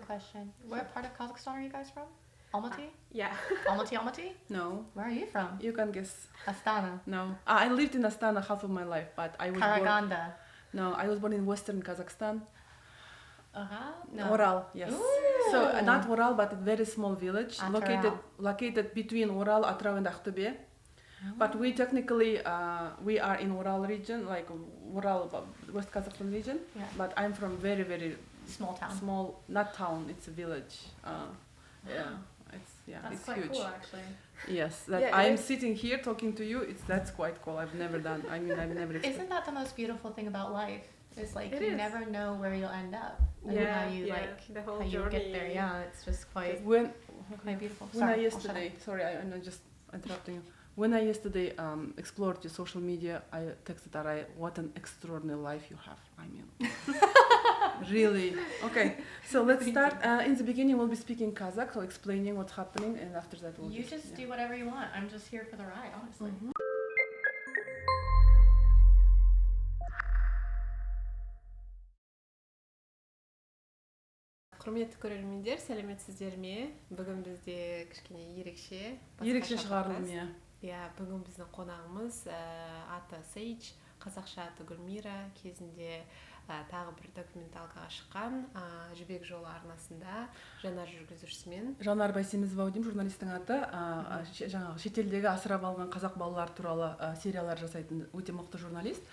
question. What part of Kazakhstan are you guys from? Almaty? Yeah. Almaty? No. Where are you from? You can guess. Astana. No. I lived in Astana half of my life, but I was born... Karaganda. No, I was born in Western Kazakhstan. No. Oral, yes. Ooh. So not Oral, but a very small village Ataral. located between Oral, Atrau, and Akhtube. But we technically we are in Oral region, like Oral, West Kazakhstan region. Yeah. But I'm from very, very Small town. small, not town. It's a village. That's it's quite huge. cool, actually. Yes, that Yeah, I'm sitting here talking to you. That's quite cool. I've never done. I mean, I've never. Isn't that the most beautiful thing about life? It's like It you is. never know where you'll end up. And Yeah, how you the whole how you journey. get there. Yeah, it's just quite beautiful. When I yesterday, sorry, I'm not just interrupting you. When I yesterday explored your social media, I texted Arai, what an extraordinary life you have. I mean, really. Okay, so let's start. In the beginning, we'll be speaking Kazakh, so explaining what's happening, and after that, we'll You just do whatever you want. I'm just here for the ride, honestly. Құрметті көрермендер, сәлеметсіздер ме? Бүгін бізде кішкене ерекше шығарылым, иә. Иә, бүгін біздің қонағымыз аты Сейдж, қазақша аты Гүлмира, кезінде тағы бір документалкаға шыққан Жібек жолы арнасында жанар жүргізушісімен. Жанар Байсемізова деймін, журналистің аты. Жаңағы шетелдегі асырап алған қазақ балалары туралы сериялар жасайтын өте мықты журналист.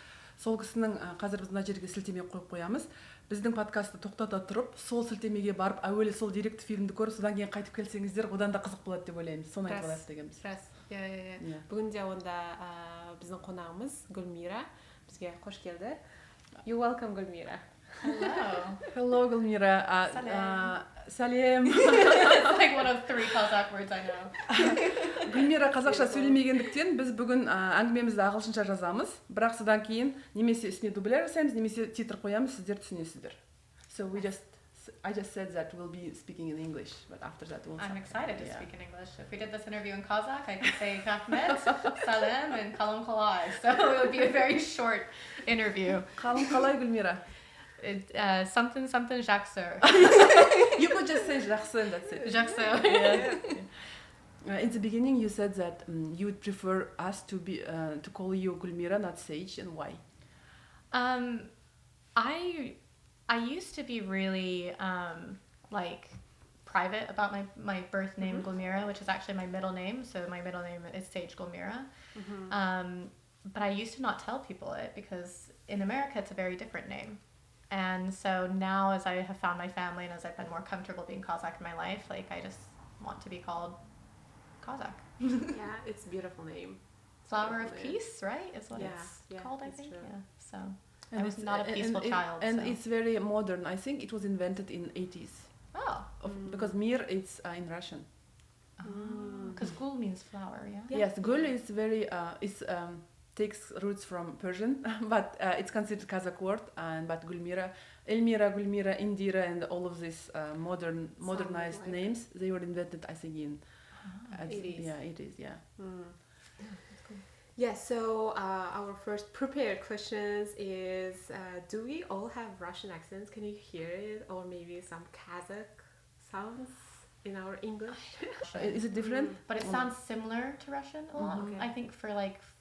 Сол кісінің қазір біз мына жерге сілтеме қойып қоямыз. Біздің подкастты тоқтата тұрып, сол сілтемеге барып, әуелі сол деректі фильмді көріп, содан кейін қайтып келсеңіздер, одан да қызық болады деп ойлаймыз. Соны айтып алайық дегенбіз. Рас. Иә. Бүгінде онда біздің қонағымыз Гүлмира. Бізге қош келді. You welcome, Gulmira. Hello. Hello, Gulmira. Салем. It's like one of 3 Kazakh words I know. Гүлмира қазақша сөйлемегендіктен біз бүгін әңгімемізді ағылшынша жазамыз. Бірақ содан кейін немесе үстіне дубляж жасаймыз, немесе титр қоямыз, сіздер түсінесіздер. So I just said that we'll be speaking in English, but after that we'll... I'm excited to speak in English. If we did this interview in Kazakh, I could say Ahmed, Salem, and қалай. So it would be a very short interview. Қалай, Гүлмира? Something жақсы. You could just say жақсы and that's it. Жақсы. In the beginning you said that you would prefer us to call you Gulmira, not Sage, and why? I used to be really private about my birth name Gulmira, which is actually my middle name. So my middle name is Сейдж Гүлмира. But I used to not tell people it because in America it's a very different name. And so now as I have found my family and as I've been more comfortable being Kazakh in my life, I just want to be called Kazakh. Yeah, it's a beautiful name. Flower of peace, right? Is what it's called, I think. True. Yeah. So And I was not a peaceful child. And so. it's very modern. I think it was invented in 80s. Oh. Because mir it's in Russian. Because gul means flower, yeah? Yes, gul is very takes roots from Persian, but it's considered Kazakh word. But Gulmira, Elmira, Gulmira, Indira, and all of these modernized names, they were invented, I think, in 80s. Yeah, 80s. Yeah. Yeah, so our first prepared questions is, do we all have Russian accents? Can you hear it? Or maybe some Kazakh sounds in our English? Is it different? But it sounds similar to Russian a lot. Okay. I think for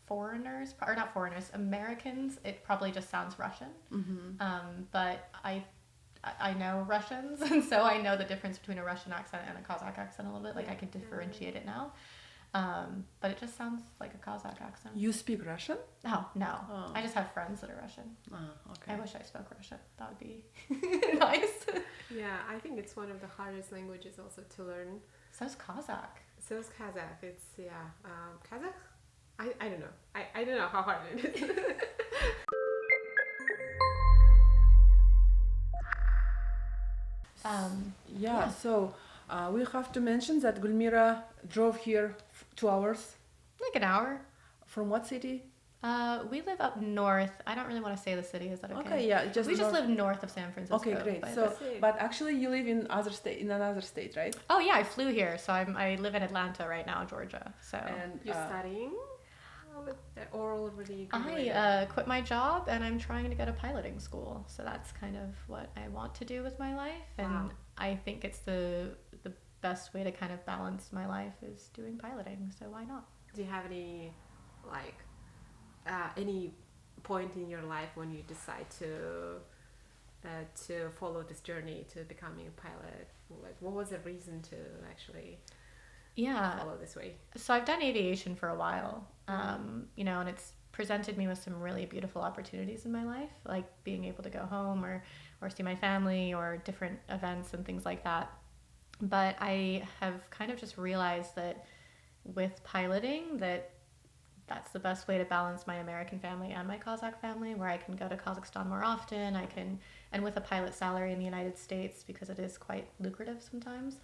foreigners, or not foreigners, Americans, it probably just sounds Russian. But I know Russians, and so I know the difference between a Russian accent and a Kazakh accent a little bit. I can differentiate it now. But it just sounds like a Kazakh accent. You speak Russian? Oh, no. Oh. I just have friends that are Russian. Okay. I wish I spoke Russian. That would be nice. Yeah, I think it's one of the hardest languages also to learn. So is Kazakh. So is Kazakh. It's, Kazakh? I don't know. I don't know how hard it is. So we have to mention that Gulmira drove here 2 hours. Like an hour. From what city? We live up north. I don't really want to say the city. Is that okay? Okay, yeah. We just live north of San Francisco. Okay, great. But actually you live in another state, right? Oh yeah, I flew here. So I live in Atlanta right now, Georgia. So. And you're studying? Or already I quit my job and I'm trying to go to piloting school. So that's kind of what I want to do with my life. And I I think it's the best way to kind of balance my life is doing piloting. So why not? Do you have any any point in your life when you decide to follow this journey to becoming a pilot? Like, what was the reason to actually follow this way? So I've done aviation for a while, you know, and it's presented me with some really beautiful opportunities in my life, like being able to go home or see my family or different events and things like that. But I have kind of just realized that with piloting that's the best way to balance my American family and my Kazakh family, where I can go to Kazakhstan more often. And with a pilot salary in the United States, because it is quite lucrative sometimes,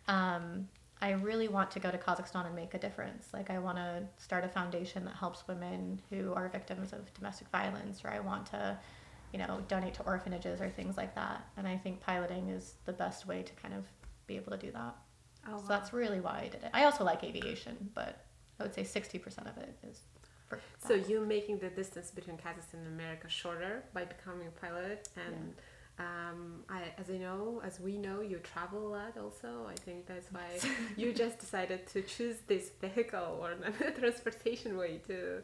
I really want to go to Kazakhstan and make a difference. Like, I want to start a foundation that helps women who are victims of domestic violence, or I want to, you know, donate to orphanages or things like that. And I think piloting is the best way to kind of be able to do that. Oh, so that's really why I did it. I also like aviation, but I would say 60% of it is for that. So you're making the distance between Kazakhstan and America shorter by becoming a pilot, and as we know, you travel a lot also. I think that's why you just decided to choose this vehicle or transportation way to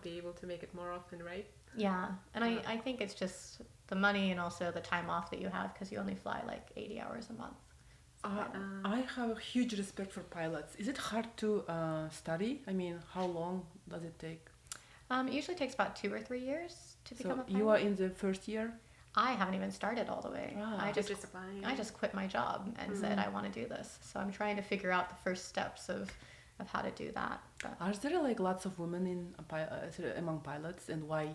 be able to make it more often, right? Yeah, and I think it's just the money and also the time off that you have, because you only fly like 80 hours a month. I have a huge respect for pilots. Is it hard to study? I mean, how long does it take? It usually takes about 2 or 3 years to become a pilot. You are in the first year? I haven't even started all the way. I just quit my job and said I want to do this. So I'm trying to figure out the first steps of how to do that. But are there like lots of women among pilots, and why?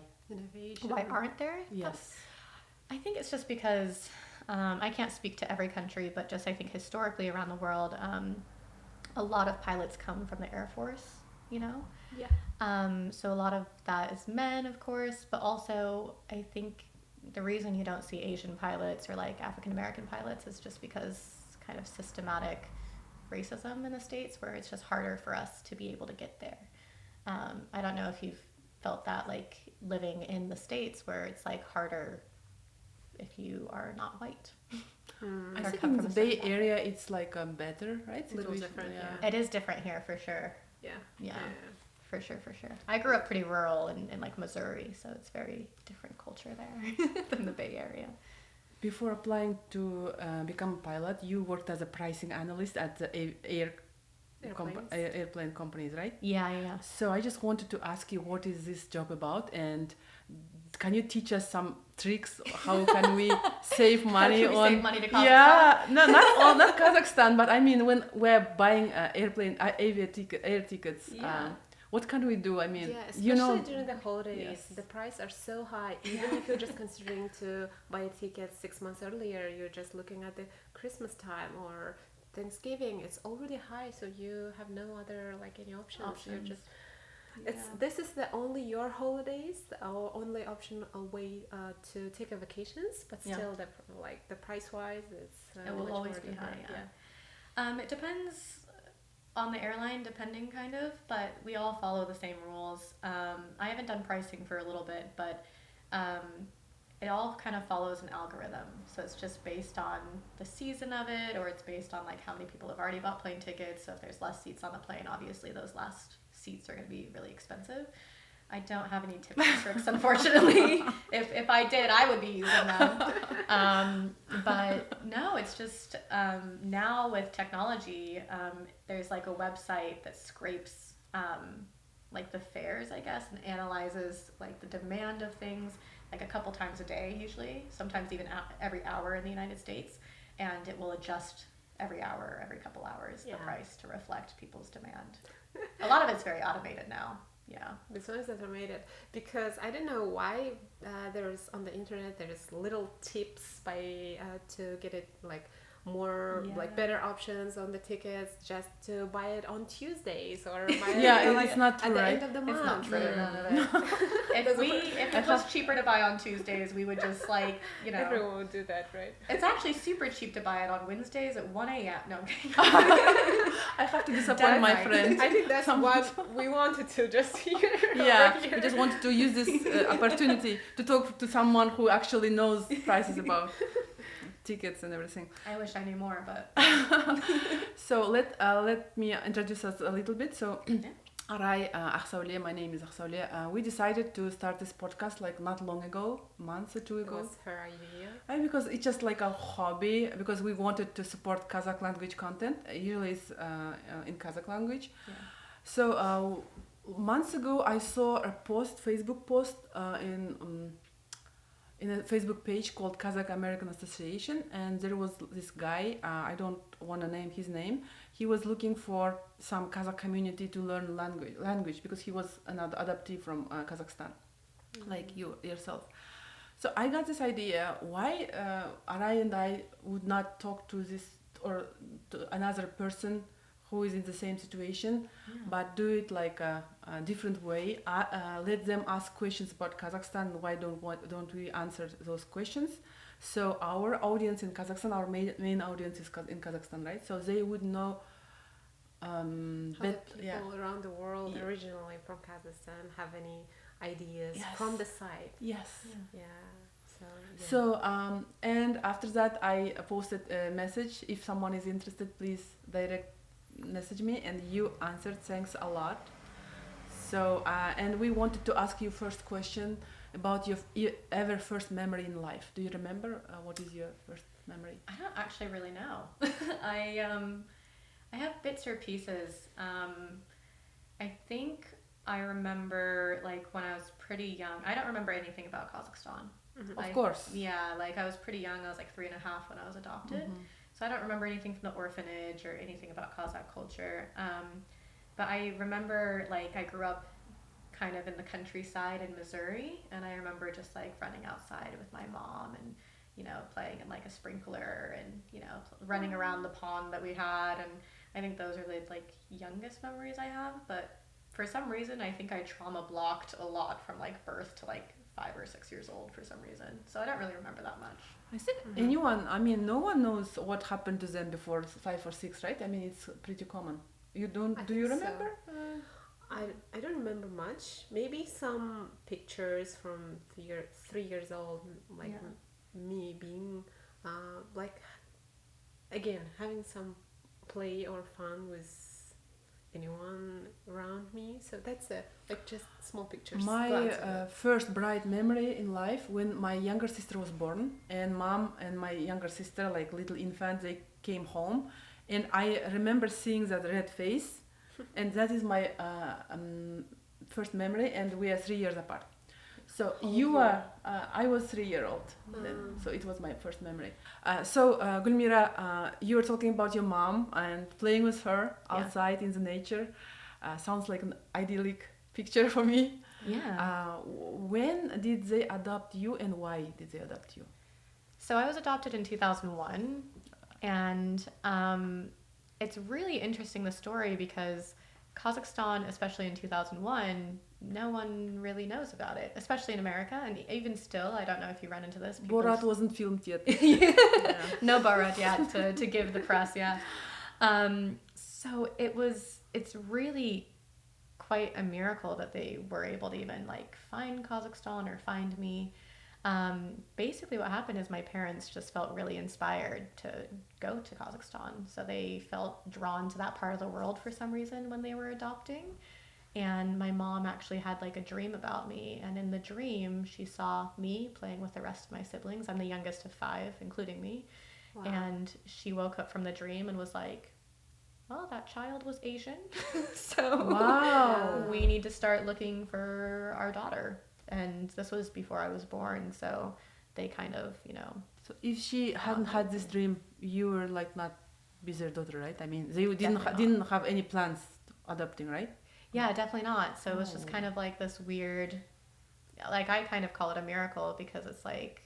Why aren't there? Yes. I think it's just because I can't speak to every country, but just I think historically around the world, a lot of pilots come from the Air Force, you know? Yeah. So a lot of that is men, of course, but also I think the reason you don't see Asian pilots or like African American pilots is just because kind of systematic racism in the States, where it's just harder for us to be able to get there. I don't know if you've felt that, like living in the States, where it's like harder if you are not white. I think in the Bay Area it's like better, right? A little different, It is different here for sure. Yeah. For sure. I grew up pretty rural in like Missouri, so it's very different culture there than the Bay Area. Before applying to become a pilot, you worked as a pricing analyst at the airplane companies, right? Yeah. So I just wanted to ask you, what is this job about, and can you teach us some tricks? How can we save money save money to Kazakhstan? Yeah, no, not Kazakhstan, but I mean when we're buying air tickets. What can we do? I mean, especially during the holidays, the prices are so high. Even if you're just considering to buy a ticket 6 months earlier, you're just looking at the Christmas time or Thanksgiving. It's already high, so you have no other like any options. You're just this is the only your holidays or only option a way to take a vacations, but still the price wise it will always be high. It depends on the airline, depending kind of, but we all follow the same rules. I haven't done pricing for a little bit, but it all kind of follows an algorithm. So it's just based on the season of it, or it's based on like how many people have already bought plane tickets. So if there's less seats on the plane, obviously those last seats are going to be really expensive. I don't have any tips and tricks, unfortunately. If I did, I would be using them. But no, it's just now with technology, there's like a website that scrapes like the fares, I guess, and analyzes like the demand of things like a couple times a day usually, sometimes even every hour in the United States, and it will adjust every hour, every couple hours, the price to reflect people's demand. A lot of it's very automated now. Yeah, this one is automated because I don't know why there's on the internet there's little tips by to get it like more like better options on the tickets, just to buy it on Tuesdays or buy it it's not true, at the right? end of the month. It's not true. If it was cheaper to buy on Tuesdays, we would just like, you know. Everyone would do that, right? It's actually super cheap to buy it on Wednesdays at 1 a.m. No, I'm kidding. I have to disappoint my friend. I think that's what we wanted to just hear. We just wanted to use this opportunity to talk to someone who actually knows prices about tickets and everything. I wish I knew more, but So let me introduce us a little bit. So Aray, Ақсауле, my name is Ақсауле. We decided to start this podcast like not long ago, months or two ago. It was her idea. Because it's just like a hobby, because we wanted to support Kazakh language content. Usually it's in Kazakh language. yeah. So months ago, I saw a Facebook post in a Facebook page called Kazakh American Association, and there was this guy, I don't want to name his name, he was looking for some Kazakh community to learn language because he was an adoptee from Kazakhstan, like you yourself. So I got this idea, why Aray and I would not talk to this or to another person who is in the same situation, but do it like a different way. Let them ask questions about Kazakhstan. Why don't we answer those questions? So our audience in Kazakhstan, our main audience is in Kazakhstan, right? So they would know How the people around the world originally from Kazakhstan have any ideas from the site. Yes. Yeah. So and after that I posted a message. If someone is interested, please direct message me, and you answered. Thanks a lot. So and we wanted to ask you first question about your ever first memory in life. Do you remember what is your first memory? I don't actually really know. I have bits or pieces. I think I remember like when I was pretty young. I don't remember anything about Kazakhstan. Mm-hmm. Of course. Yeah, like I was pretty young. I was like 3.5 when I was adopted. Mm-hmm. So I don't remember anything from the orphanage or anything about Kazakh culture. But I remember like I grew up kind of in the countryside in Missouri, and I remember just like running outside with my mom and, you know, playing in like a sprinkler and, you know, running around the pond that we had. And I think those are the like youngest memories I have. But for some reason, I think I trauma blocked a lot from like birth to like 5 or 6 years old for some reason. So I don't really remember that much. I think anyone, I mean, no one knows what happened to them before 5 or 6, right? I mean, it's pretty common. You don't, do you remember? So. I don't remember much. Maybe some pictures from 3 years old, like me being like, again, having some play or fun with anyone around me. So that's like just small pictures. My first bright memory in life, when my younger sister was born, and mom and my younger sister, like little infant, they came home, and I remember seeing that red face, and that is my first memory, and we are 3 years apart. So I was 3-year-old then, so it was my first memory. So Gulmira, you were talking about your mom and playing with her outside in the nature. Sounds like an idyllic picture for me. Yeah. When did they adopt you, and why did they adopt you? So I was adopted in 2001, and it's really interesting, the story, because Kazakhstan, especially in 2001, no one really knows about it, especially in America, and even still, I don't know if you run into this. Borat wasn't filmed yet. No Borat yet to give the press, So it's really quite a miracle that they were able to even like find Kazakhstan or find me. Basically what happened is my parents just felt really inspired to go to Kazakhstan. So they felt drawn to that part of the world for some reason when they were adopting. And my mom actually had like a dream about me. And in the dream, she saw me playing with the rest of my siblings. I'm the youngest of 5, including me. Wow. And she woke up from the dream and was like, well, that child was Asian. So we need to start looking for our daughter. And this was before I was born, so they kind of, you know. So if she hadn't had this dream, you were like not be their daughter, right? I mean, they didn't have any plans adopting, right? Yeah, definitely not. So it was just kind of like this weird, like I kind of call it a miracle, because it's like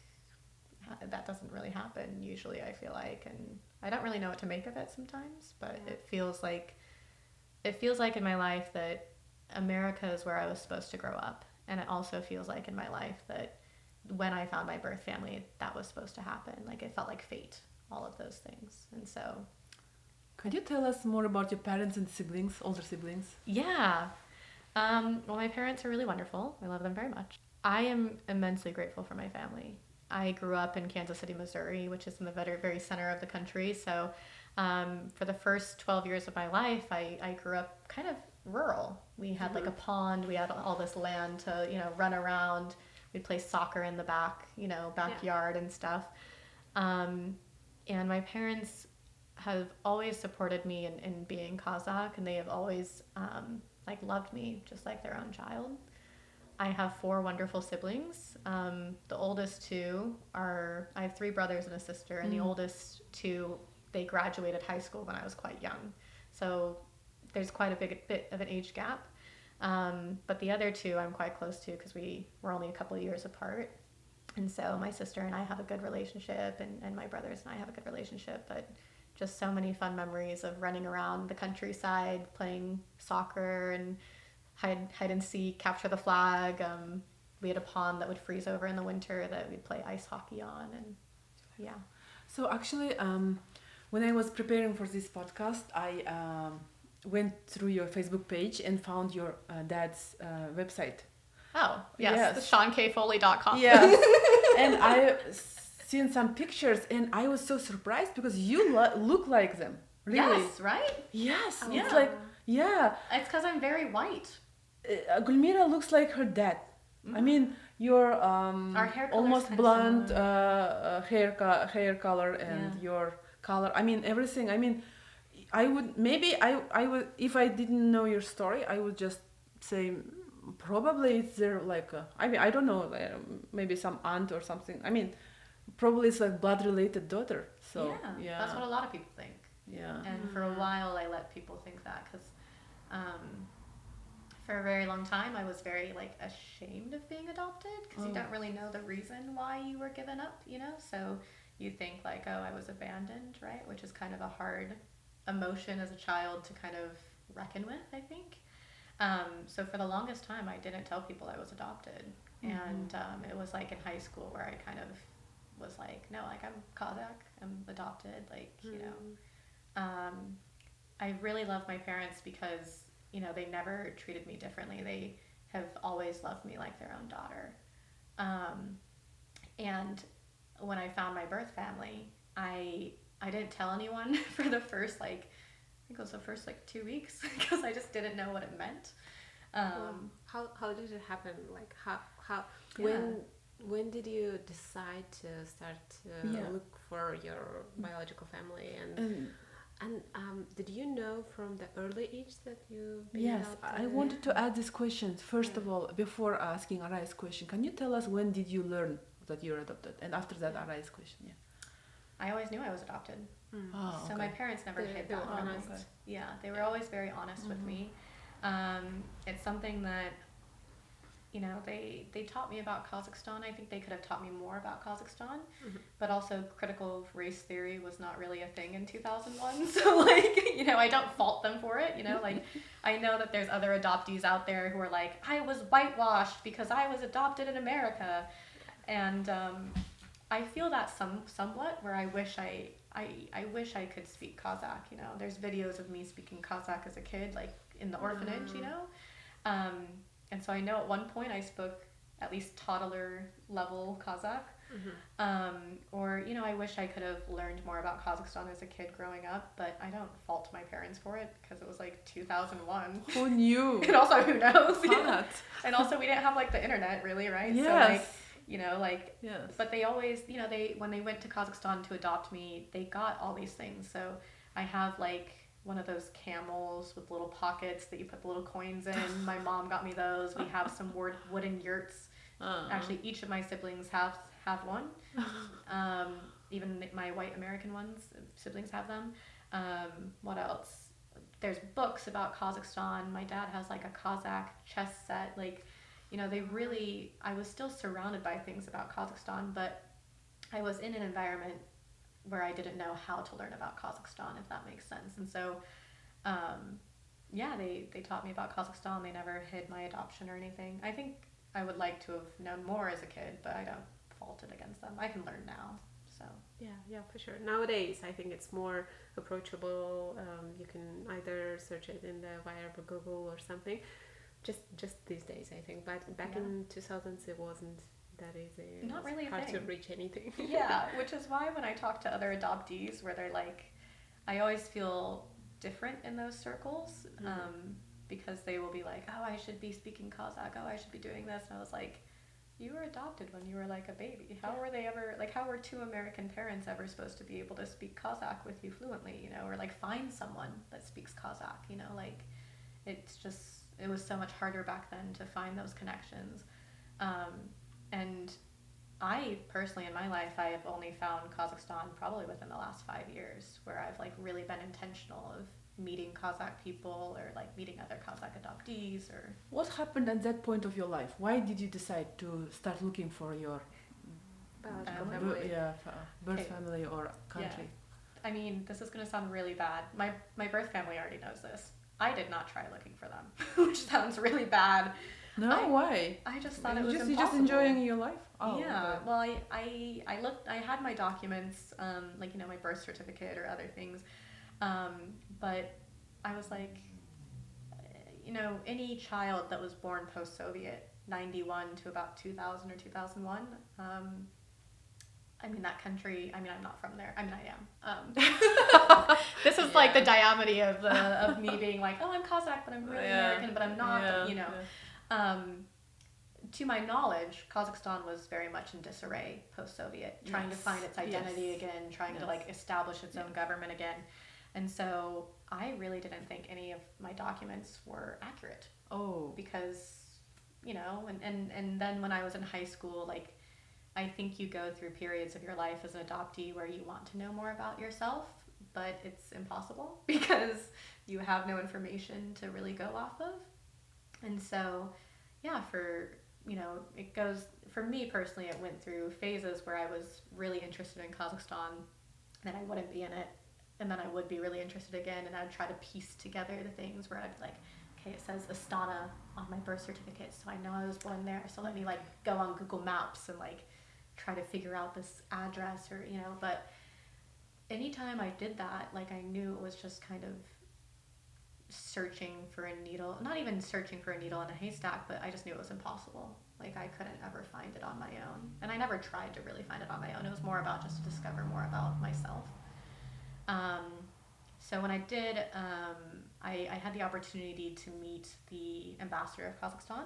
that doesn't really happen usually, I feel like, and I don't really know what to make of it sometimes, but it feels like in my life that America is where I was supposed to grow up. And it also feels like in my life that when I found my birth family, that was supposed to happen. Like it felt like fate, all of those things. And so... Could you tell us more about your parents and siblings, older siblings? Yeah. Well, my parents are really wonderful. I love them very much. I am immensely grateful for my family. I grew up in Kansas City, Missouri, which is in the very, very center of the country. So for the first 12 years of my life, I grew up kind of rural. We had like a pond. We had all this land to, run around. We'd play soccer in the backyard and stuff. And my parents have always supported me in being Kazakh, and they have always loved me just like their own child. I have 4 wonderful siblings. The oldest 2 I have 3 brothers and a sister, and the oldest 2, they graduated high school when I was quite young. So there's quite a bit of an age gap. But the other 2 I'm quite close to because we were only a couple of years apart. And so my sister and I have a good relationship, and my brothers and I have a good relationship, but just so many fun memories of running around the countryside, playing soccer and hide and seek, capture the flag. We had a pond that would freeze over in the winter that we'd play ice hockey on, and yeah. So actually, when I was preparing for this podcast, I went through your Facebook page and found your dad's website. Oh, yes. The SeanKFoley.com. Yeah. And I seen some pictures, and I was so surprised because you look like them. Really. Yes, right? Yes. Oh, It's yeah. It's because I'm very white. Gulmira looks like her dad. I mean, you're Our hair almost blonde hair color, and your color. I mean, everything. I mean, I would if I didn't know your story, I would just say probably it's their I don't know, maybe some aunt or something. I mean, probably it's like blood related daughter. So yeah, that's what a lot of people think. Yeah. And for a while I let people think that because for a very long time I was very ashamed of being adopted because you don't really know the reason why you were given up, so you think I was abandoned, right, which is kind of a hard emotion as a child to kind of reckon with, I think. So for the longest time I didn't tell people I was adopted. And it was in high school where I kind of was no, I'm Kazakh, I'm adopted, I really love my parents because they never treated me differently. They have always loved me like their own daughter. And when I found my birth family, I didn't tell anyone for the first I think it was the first 2 weeks because I just didn't know what it meant. How did it happen? When did you decide to start to look for your biological family, and did you know from the early age that you Yes, I wanted to add this question. First of all, before asking Arai's question, can you tell us when did you learn that you're adopted? And after that, Arai's question, I always knew I was adopted. So my parents never hid that. Honest. Yeah, they were always very honest with me. It's something that they taught me about Kazakhstan. I think they could have taught me more about Kazakhstan, but also critical race theory was not really a thing in 2001. So I don't fault them for it. I know that there's other adoptees out there who are I was whitewashed because I was adopted in America, and I feel that somewhat where I wish I could speak Kazakh. There's videos of me speaking Kazakh as a kid, in the orphanage. And so I know at one point I spoke at least toddler level Kazakh. Or I wish I could have learned more about Kazakhstan as a kid growing up, but I don't fault my parents for it because it was 2001. Who knew? And also who knows? And also we didn't have the internet really, right? Yes. So yes. But they always, when they went to Kazakhstan to adopt me, they got all these things. So I have one of those camels with little pockets that you put the little coins in. My mom got me those. We have some wooden yurts. Actually, each of my siblings have one. Even my white American siblings have them. What else? There's books about Kazakhstan. My dad has a Kazakh chess set. I was still surrounded by things about Kazakhstan, but I was in an environment where I didn't know how to learn about Kazakhstan, if that makes sense. And so, they taught me about Kazakhstan. They never hid my adoption or anything. I think I would like to have known more as a kid, but I don't fault it against them. I can learn now, so. Yeah, for sure. Nowadays, I think it's more approachable. You can either search it via Google or something. Just these days, I think. But back in 2000s, it wasn't that is not really a hard thing. to reach anything. Yeah, which is why when I talk to other adoptees where they're like, I always feel different in those circles, because they will be like, oh, I should be speaking Kazakh, oh, I should be doing this, and I was like, you were adopted when you were like a baby. How were they ever, like, how were two American parents ever supposed to be able to speak Kazakh with you fluently, you know, or like find someone that speaks Kazakh, you know, like, it's just, it was so much harder back then to find those connections. And I personally in my life, I have only found Kazakhstan probably within the last 5 years, where I've like really been intentional of meeting Kazakh people or like meeting other Kazakh adoptees. Or what happened at that point of your life? Why did you decide to start looking for your birth family or country? Yeah. I mean, this is going to sound really bad. My birth family already knows this. I did not try looking for them, which sounds really bad. No, why? I just thought it was impossible. You're just enjoying your life? Oh, yeah. okay. Well, I looked, I had my documents, like, you know, my birth certificate or other things. But I was like, you know, any child that was born post-Soviet, 91 to about 2000 or 2001, I mean, that country, I mean, I'm not from there. I mean, I am. This is like the diamity of me being like, oh, I'm Kazakh, but I'm really American, but I'm not, but, you know. To my knowledge, Kazakhstan was very much in disarray post-Soviet, trying to find its identity again, trying to like establish its own government again. And so I really didn't think any of my documents were accurate. Oh. Because, you know, and then when I was in high school, like, I think you go through periods of your life as an adoptee where you want to know more about yourself, but it's impossible because you have no information to really go off of. And so, yeah, you know, it goes, for me personally, it went through phases where I was really interested in Kazakhstan, then I wouldn't be in it, and then I would be really interested again, and I'd try to piece together the things where I'd be like, okay, it says Astana on my birth certificate, so I know I was born there, so let me like go on Google Maps and like try to figure out this address, or, you know. But anytime I did that, like, I knew it was just kind of searching for a needle, not even searching for a needle in a haystack, but I just knew it was impossible. Like, I couldn't ever find it on my own, and I never tried to really find it on my own. It was more about just to discover more about myself. So when I did, I had the opportunity to meet the ambassador of Kazakhstan.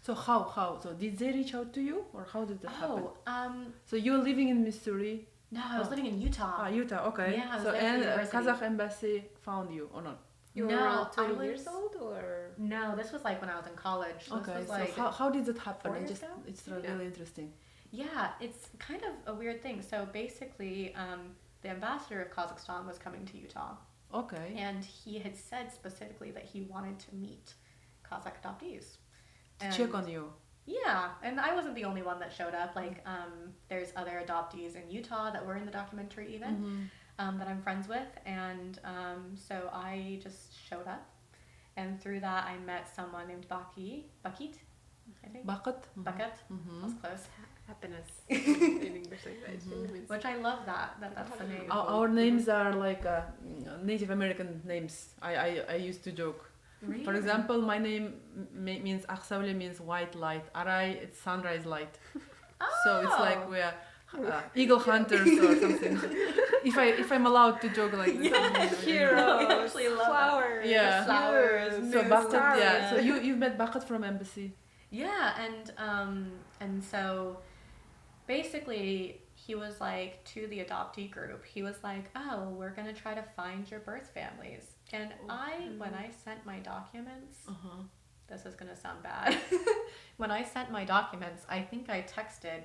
So how? So did they reach out to you, or how did that happen? So you were living in Missouri? No, I was living in Utah. Utah, okay. Yeah, I was so there and for university. Kazakh embassy found you or not? You were around 20 years old, or? No, this was like when I was in college. So okay, this was so like how did that happen? 4 years ago? It's really interesting. Yeah, it's kind of a weird thing. So basically, the ambassador of Kazakhstan was coming to Utah. Okay. And he had said specifically that he wanted to meet Kazakh adoptees. To check on you. Yeah, and I wasn't the only one that showed up. Like, there's other adoptees in Utah that were in the documentary even, that I'm friends with. And so I just showed up. And through that, I met someone named Bakit, I think. Bakit. Bakit. That was close. Happiness in English language. Which I love that's the name. Our names are like Native American names. I used to joke. Really? For example, my name means Ақсәуле means white light. Aray, it's sunrise light. So it's like we're eagle hunters or something. if I'm allowed to joke like this. Heroes, flowers, yeah. flowers, So Bakit, yeah. So you've met Bakit from embassy. Yeah, and so basically he was like, to the adoptee group, he was like, oh, we're gonna try to find your birth families. And when I sent my documents, this is gonna sound bad. When I sent my documents, I think I texted,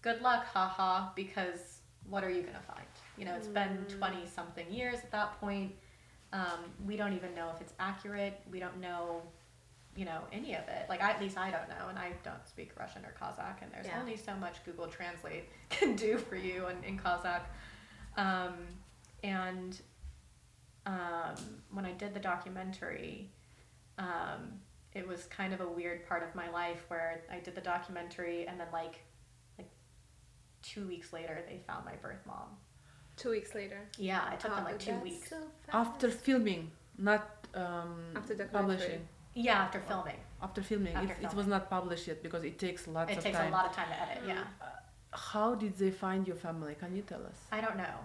good luck, haha, because what are you gonna find? You know, it's been 20 something years at that point. We don't even know if it's accurate. We don't know, you know, any of it. Like, at least I don't know, and I don't speak Russian or Kazakh, and there's only so much Google Translate can do for you in Kazakh. When I did the documentary, it was kind of a weird part of my life where I did the documentary, and then like 2 weeks later, they found my birth mom. 2 weeks later? Yeah, it took them like 2 weeks. So After filming, not after the publishing. Yeah, after filming. After filming. It was not published yet because it takes lots of time. It takes a lot of time to edit, yeah. How did they find your family? Can you tell us? I don't know.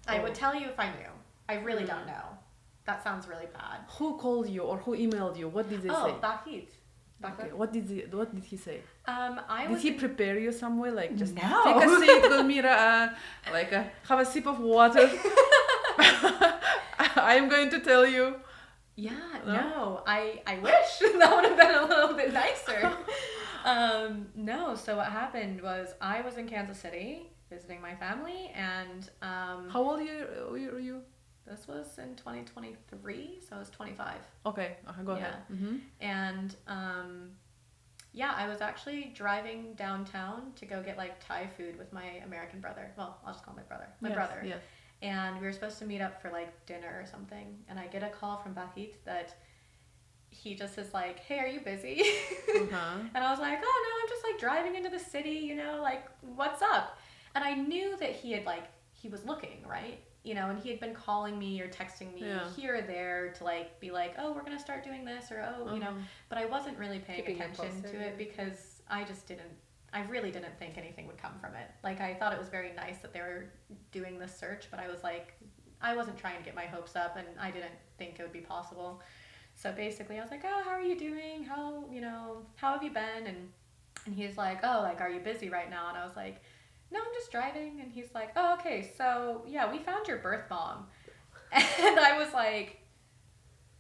I would tell you if I knew. I really don't know. That sounds really bad. Who called you or who emailed you? What did they say? Oh, Bahit. Okay. What did he say? Did he prepare you some way? Like just no. Take a seat, Gulmira, have a sip of water. I'm going to tell you. Yeah, no. I wish that would have been a little bit nicer. No, so what happened was I was in Kansas City visiting my family, and how old were you? This was in 2023, so I was 25. Okay, go ahead. Mm-hmm. And I was actually driving downtown to go get like Thai food with my American brother. Well, I'll just call him my brother. My brother. Yes. And we were supposed to meet up for like dinner or something. And I get a call from Bahit that he just is like, "Hey, are you busy?" And I was like, "Oh no, I'm just like driving into the city, you know, like what's up?" And I knew that he was looking, right? You know, and he had been calling me or texting me here or there to like be like, "Oh, we're gonna start doing this," or "Oh, you know," but I wasn't really paying attention to it because I really didn't think anything would come from it. Like I thought it was very nice that they were doing this search, but I was like, I wasn't trying to get my hopes up, and I didn't think it would be possible. So basically I was like, "Oh, how are you doing? How have you been?" And he's like, "Oh, like, are you busy right now?" And I was like, "No, I'm just driving." And he's like, "Oh, okay, so yeah, we found your birth mom." And I was like,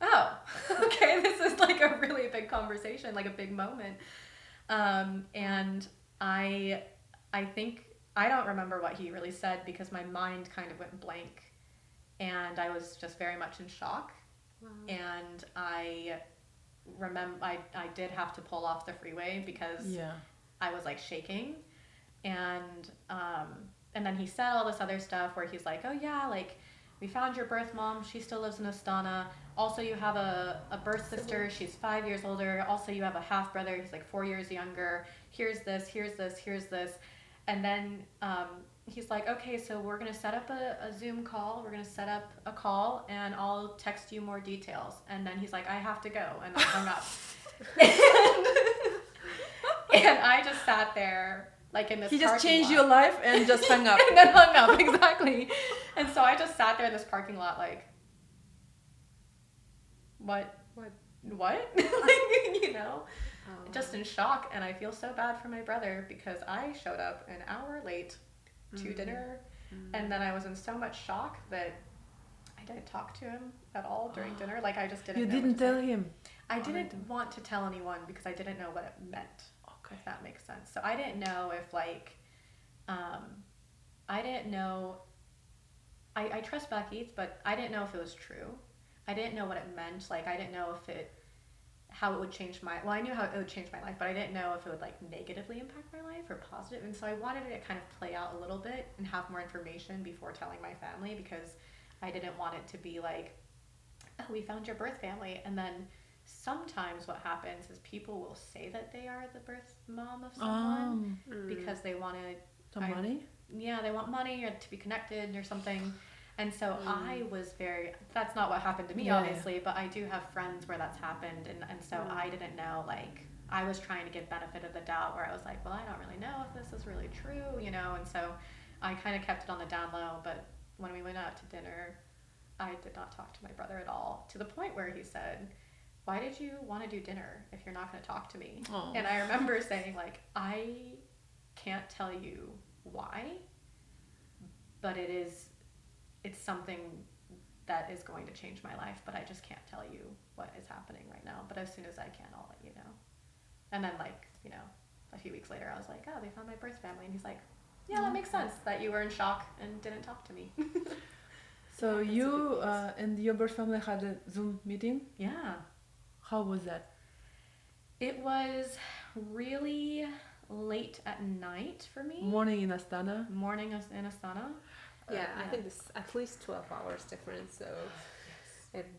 "Oh, okay, this is like a really big conversation, like a big moment." And I think, I don't remember what he really said because my mind kind of went blank and I was just very much in shock. Wow. And I remember I did have to pull off the freeway because I was like shaking. And then he said all this other stuff where he's like, "Oh yeah, like we found your birth mom. She still lives in Astana. Also, you have a birth sister. She's 5 years older. Also, you have a half brother. He's like 4 years younger. Here's this, here's this, here's this." And then he's like, "Okay, so we're going to set up a Zoom call. We're going to set up a call and I'll text you more details." And then he's like, "I have to go." And I hung up. And I just sat there like in this He just changed your life and just hung up. And then hung up, exactly. And so I just sat there in this parking lot like, what? Like, you know, just in shock. And I feel so bad for my brother because I showed up an hour late to dinner. And then I was in so much shock that I didn't talk to him at all during dinner. Like I just didn't know. You didn't tell him? I didn't want to tell anyone because I didn't know what it meant. If that makes sense. So I didn't know if like, I didn't know, I trust Bahit, but I didn't know if it was true. I didn't know what it meant. Like I didn't know how it would change I knew how it would change my life, but I didn't know if it would like negatively impact my life or positive. And so I wanted it to kind of play out a little bit and have more information before telling my family because I didn't want it to be like, "Oh, we found your birth family." And then sometimes what happens is people will say that they are the birth mom of someone because they want money? Yeah, they want money or to be connected or something. And so I was that's not what happened to me, obviously, but I do have friends where that's happened. And so I didn't know, like, I was trying to give benefit of the doubt where I was like, well, I don't really know if this is really true, you know? And so I kind of kept it on the down low. But when we went out to dinner, I did not talk to my brother at all, to the point where he said, "Why did you want to do dinner if you're not going to talk to me?" Aww. And I remember saying, like, I can't tell you why, but it's something that is going to change my life, but I just can't tell you what is happening right now. But as soon as I can, I'll let you know. And then, like, you know, a few weeks later, I was like, "Oh, they found my birth family." And he's like, "Yeah, that makes sense that you were in shock and didn't talk to me." So you and your birth family had a Zoom meeting? Yeah. How was that? It was really late at night for me. Morning in Astana? Morning in Astana. Yeah, I think it's at least 12 hours difference. So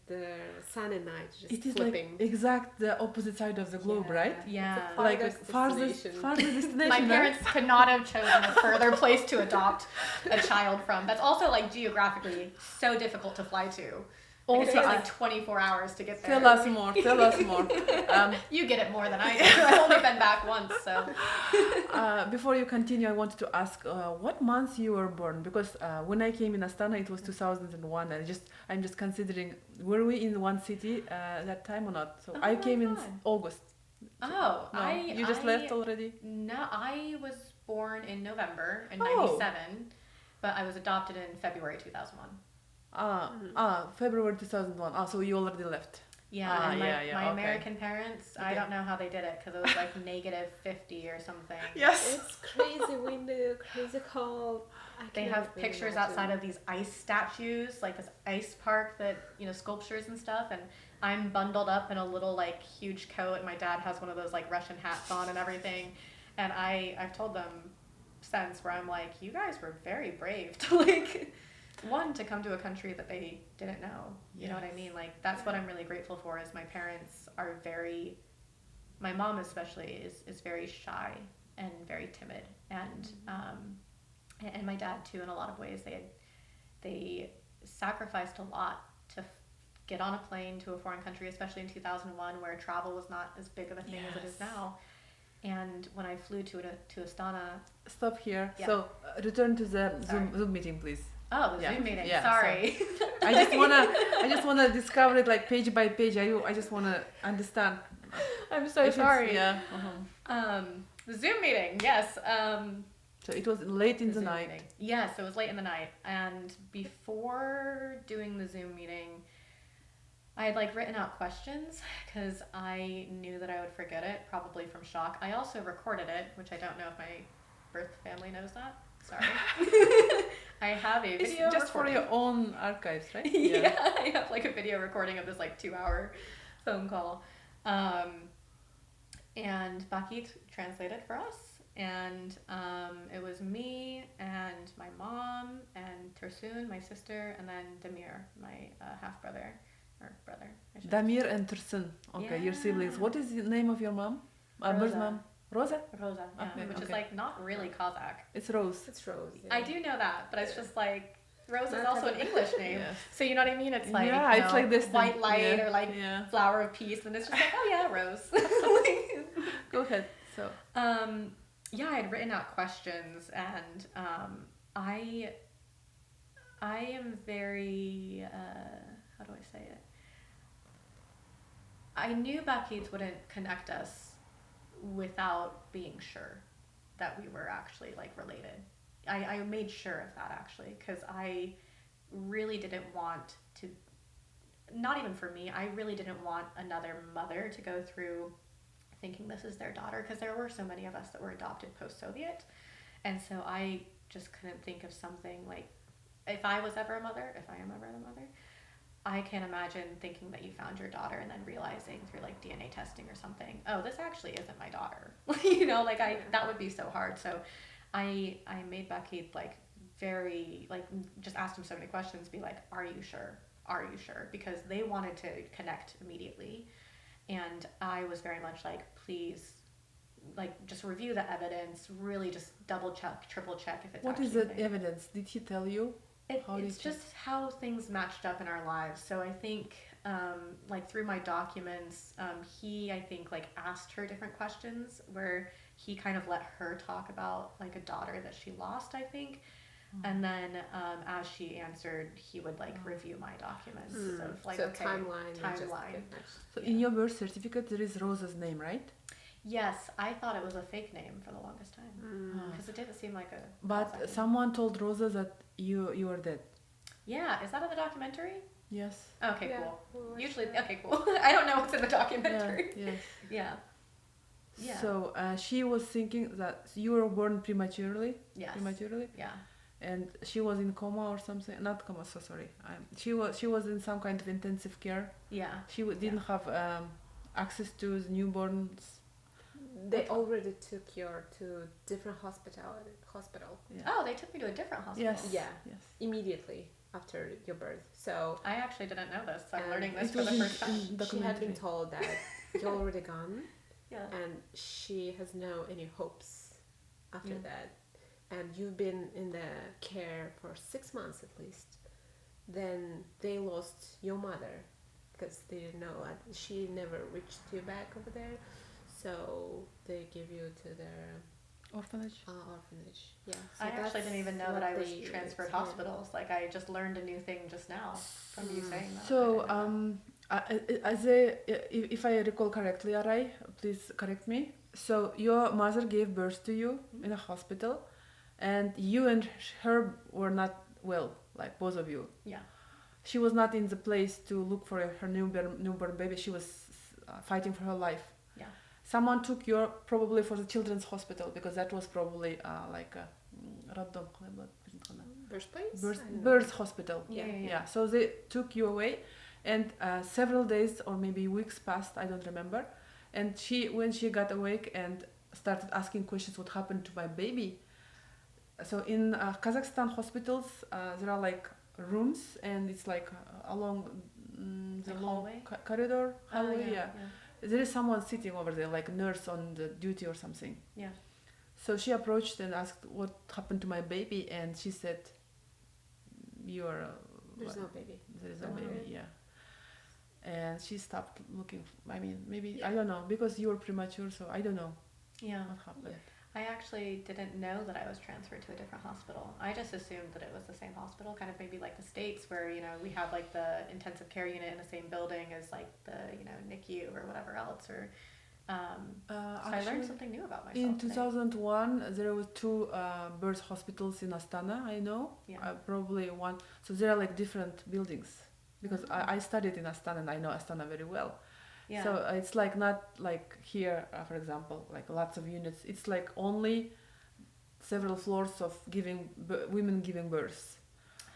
the sun and night just it is flipping. Like exact the opposite side of the globe, right? Yeah. Like farthest destination. My parents could not have chosen a further place to adopt a child from. That's also like geographically so difficult to fly to. Like, it Also, takes like 24 hours to get there. tell us more. You get it more than I do. I've only been back once, so. Before you continue, I wanted to ask what month you were born, because when I came in Astana, it was 2001, and I'm just considering, were we in one city that time or not? So I came in August. Oh, no, you just left already? No, I was born in November in 97, but I was adopted in February 2001. February 2001. So you already left. Yeah, and my American parents, I don't know how they did it, because it was like -50 or something. Yes. It's crazy windy, crazy cold. They have pictures outside of these ice statues, like this ice park that, sculptures and stuff, and I'm bundled up in a little like huge coat, and my dad has one of those like Russian hats on and everything, and I've told them since, where I'm like, you guys were very brave to like, one, to come to a country that they didn't know, you know what I mean? Like, that's what I'm really grateful for, is my parents are my mom especially is very shy and very timid, and my dad too, in a lot of ways. They sacrificed a lot to get on a plane to a foreign country, especially in 2001, where travel was not as big of a thing as it is now. And when I flew to Astana... Stop here. Yeah. So, return to the Zoom meeting, please. Oh, the Zoom meeting. Yeah, sorry. I just wanna discover it like page by page. I just wanna understand. I'm so sorry. Yeah. The Zoom meeting, yes. So it was late in the night. Meeting. Yes, it was late in the night. And before doing the Zoom meeting, I had like written out questions, because I knew that I would forget it, probably from shock. I also recorded it, which I don't know if my birth family knows that. Sorry. I have a video just recording. For your own archives, right? Yeah, I have like a video recording of this like 2-hour phone call. And Bakit translated for us. And it was me and my mom and Tursun, my sister, and then Damir, my half-brother, or brother. Damir and Tursun. Okay, your siblings. What is the name of your mom? Birth mom? Rosa? Rosa, yeah, okay, which is like not really Kazakh. It's Rose. It's Rose. Yeah. I do know that, but it's just like, Rose is also an English name. Yes. So you know what I mean? It's like, it's like this white light or like flower of peace, and it's just like, oh yeah, Rose. Go ahead. So. Yeah, I had written out questions, and I am very, how do I say it? I knew Bakit wouldn't connect us without being sure that we were actually like related. I made sure of that, actually, because I really didn't want to, not even for me, I really didn't want another mother to go through thinking this is their daughter, because there were so many of us that were adopted post-Soviet, and so I just couldn't think of something like, if I was ever a mother, if I am ever the mother, I can't imagine thinking that you found your daughter and then realizing through like DNA testing or something, oh, this actually isn't my daughter. Like that would be so hard. So I made Bakit like very, like, just asked him so many questions, be like, are you sure? Are you sure? Because they wanted to connect immediately. And I was very much like, please, like, just review the evidence, really just double check, triple check if it's what is the evidence? Did he tell you? It's just how things matched up in our lives. So I think, like, through my documents, he, I think, like, asked her different questions, where he kind of let her talk about, like, a daughter that she lost, I think. And then as she answered, he would like review my documents of like, so okay, timeline. So in your birth certificate there is Rosa's name, right? Yes, I thought it was a fake name for the longest time, because it didn't seem like a. But someone told Rosa that you are dead. Yeah, is that in the documentary? Yes. Okay, cool. Usually, okay, cool. I don't know what's in the documentary. Yes. Yeah. So she was thinking that you were born prematurely. Yes. Prematurely. Yeah. And she was in coma or something. Not coma. So sorry. She was in some kind of intensive care. Yeah. She didn't have access to the newborns. They already took you to different hospital. Yeah. Oh, they took me to a different hospital. Yes. Yeah. Yes. Immediately after your birth. So I actually didn't know this. I'm learning this for the first time. She had been told that you're already gone. Yeah. And she has no any hopes after that. And you've been in the care for 6 months at least. then they lost your mother because they didn't know she never reached you back over there, so they give you to their Orphanage. Orphanage. Yeah. So I actually didn't even know that I was transferred hospitals. Like I just learned a new thing just now from you saying that. So, if I recall correctly, Arai, please correct me. So your mother gave birth to you in a hospital, and you and her were not well, like both of you. Yeah. She was not in the place to look for her newborn baby. She was fighting for her life. Yeah. Someone took you probably for the children's hospital because that was probably like a birthplace? Birth hospital. Yeah. So they took you away, and several days or maybe weeks passed, I don't remember. And when she got awake and started asking questions, what happened to my baby? So in Kazakhstan hospitals, there are like rooms, and it's like along the like long hallway? Corridor hallway. Yeah. There is someone sitting over there, like a nurse on the duty or something. Yeah. So she approached and asked what happened to my baby, and she said, There's no baby. There is no baby, yeah. And she stopped looking. I mean, maybe, I don't know, because you were premature, so I don't know what happened. I actually didn't know that I was transferred to a different hospital. I just assumed that it was the same hospital, kind of maybe like the States where, we have like the intensive care unit in the same building as like the, NICU or whatever else. Or so I learned something new about myself. In 2001, there were 2 birth hospitals in Astana, I know. Yeah. Probably one. So there are like different buildings. Because I studied in Astana and I know Astana very well. Yeah. So it's like not like here, for example, like lots of units. It's like only several floors of women giving birth.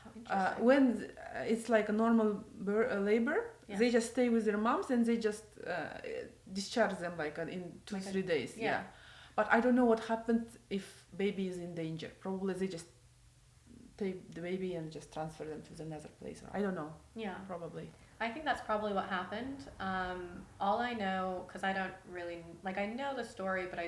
How interesting. When it's like a normal labor, they just stay with their moms and they just discharge them like in 2-3 days. Yeah. But I don't know what happened if baby is in danger. Probably they just take the baby and just transfer them to another place. Or I don't know. Yeah. Probably. I think that's probably what happened. All I know, because I don't really I know the story, but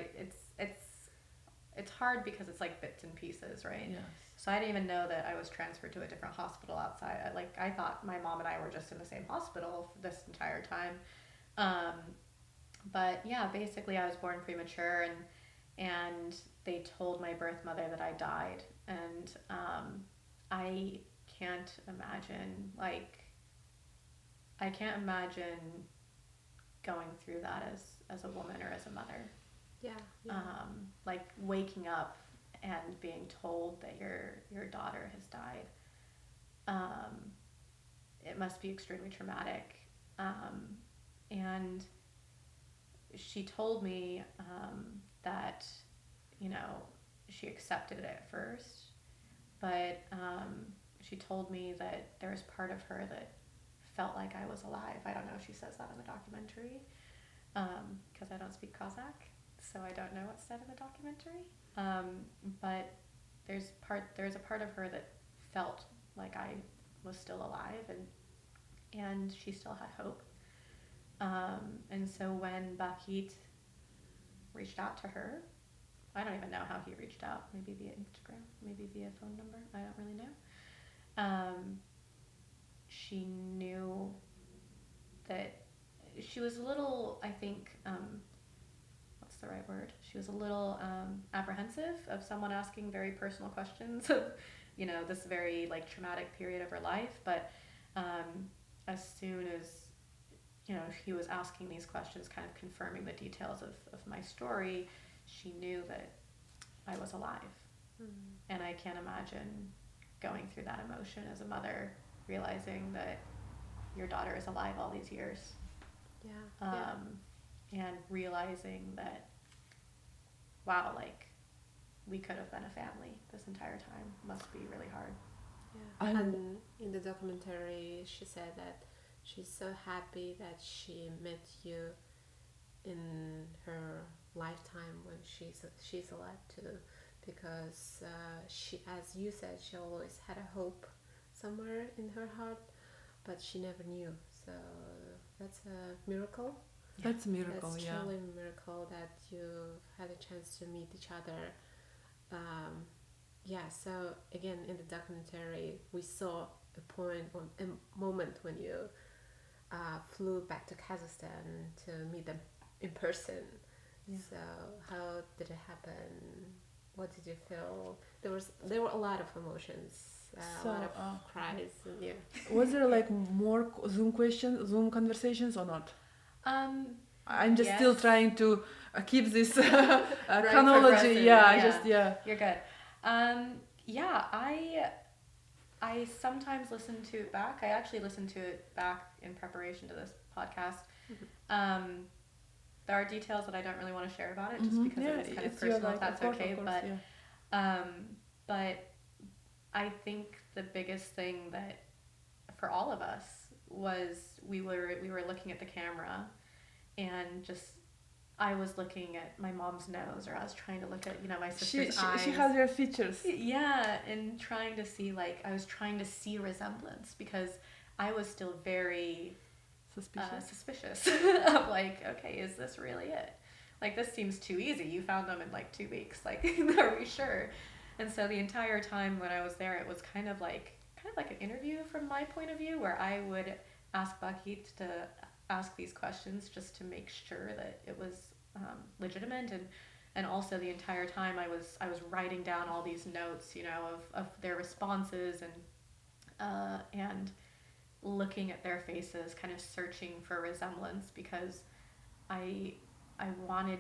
it's hard because it's like bits and pieces, right? Yeah. So I didn't even know that I was transferred to a different hospital outside. I thought my mom and I were just in the same hospital this entire time. But yeah, basically I was born premature, and they told my birth mother that I died, and I can't imagine going through that as a woman or as a mother. Yeah. Like waking up and being told that your daughter has died. It must be extremely traumatic. And she told me that, she accepted it at first, but she told me that there was part of her that felt like I was alive. I don't know if she says that in the documentary, because I don't speak Kazakh, so I don't know what's said in the documentary. But there's a part of her that felt like I was still alive, and she still had hope. And so when Bakit reached out to her, I don't even know how he reached out, maybe via Instagram, maybe via phone number, I don't really know. She knew that she was a little, I think, what's the right word? She was a little apprehensive of someone asking very personal questions of, this very traumatic period of her life. But as soon as, he was asking these questions, kind of confirming the details of my story, she knew that I was alive. And I can't imagine going through that emotion as a mother, realizing that your daughter is alive all these years. And realizing that, wow, we could have been a family this entire time. Must be really hard. Yeah. And in the documentary, she said that she's so happy that she met you in her lifetime when she's alive too, because she, as you said, she always had a hope somewhere in her heart, but she never knew. So that's a miracle. That's a miracle. That's truly a miracle that you've had a chance to meet each other. So again, in the documentary, we saw a point or a moment when you flew back to Kazakhstan to meet them in person. Yeah. So how did it happen? What did you feel? There were a lot of emotions. A lot of cries. And, yeah. Was there like more Zoom conversations or not? I'm just still trying to keep this chronology. Yeah. You're good. I sometimes listen to it back. I actually listened to it back in preparation to this podcast. Mm-hmm. There are details that I don't really want to share about it, just because it's kind of personal. If that's okay, but I think the biggest thing that for all of us was we were looking at the camera, and just I was looking at my mom's nose, or I was trying to look at my sister's eyes. She has her features. Yeah, and trying to see I was trying to see resemblance, because I was still very suspicious of okay, is this really it? This seems too easy. You found them in 2 weeks. Are we sure? And so the entire time when I was there, it was kind of like an interview from my point of view, where I would ask Bakit to ask these questions just to make sure that it was legitimate, and also the entire time I was writing down all these notes, of their responses, and looking at their faces, kind of searching for resemblance, because I wanted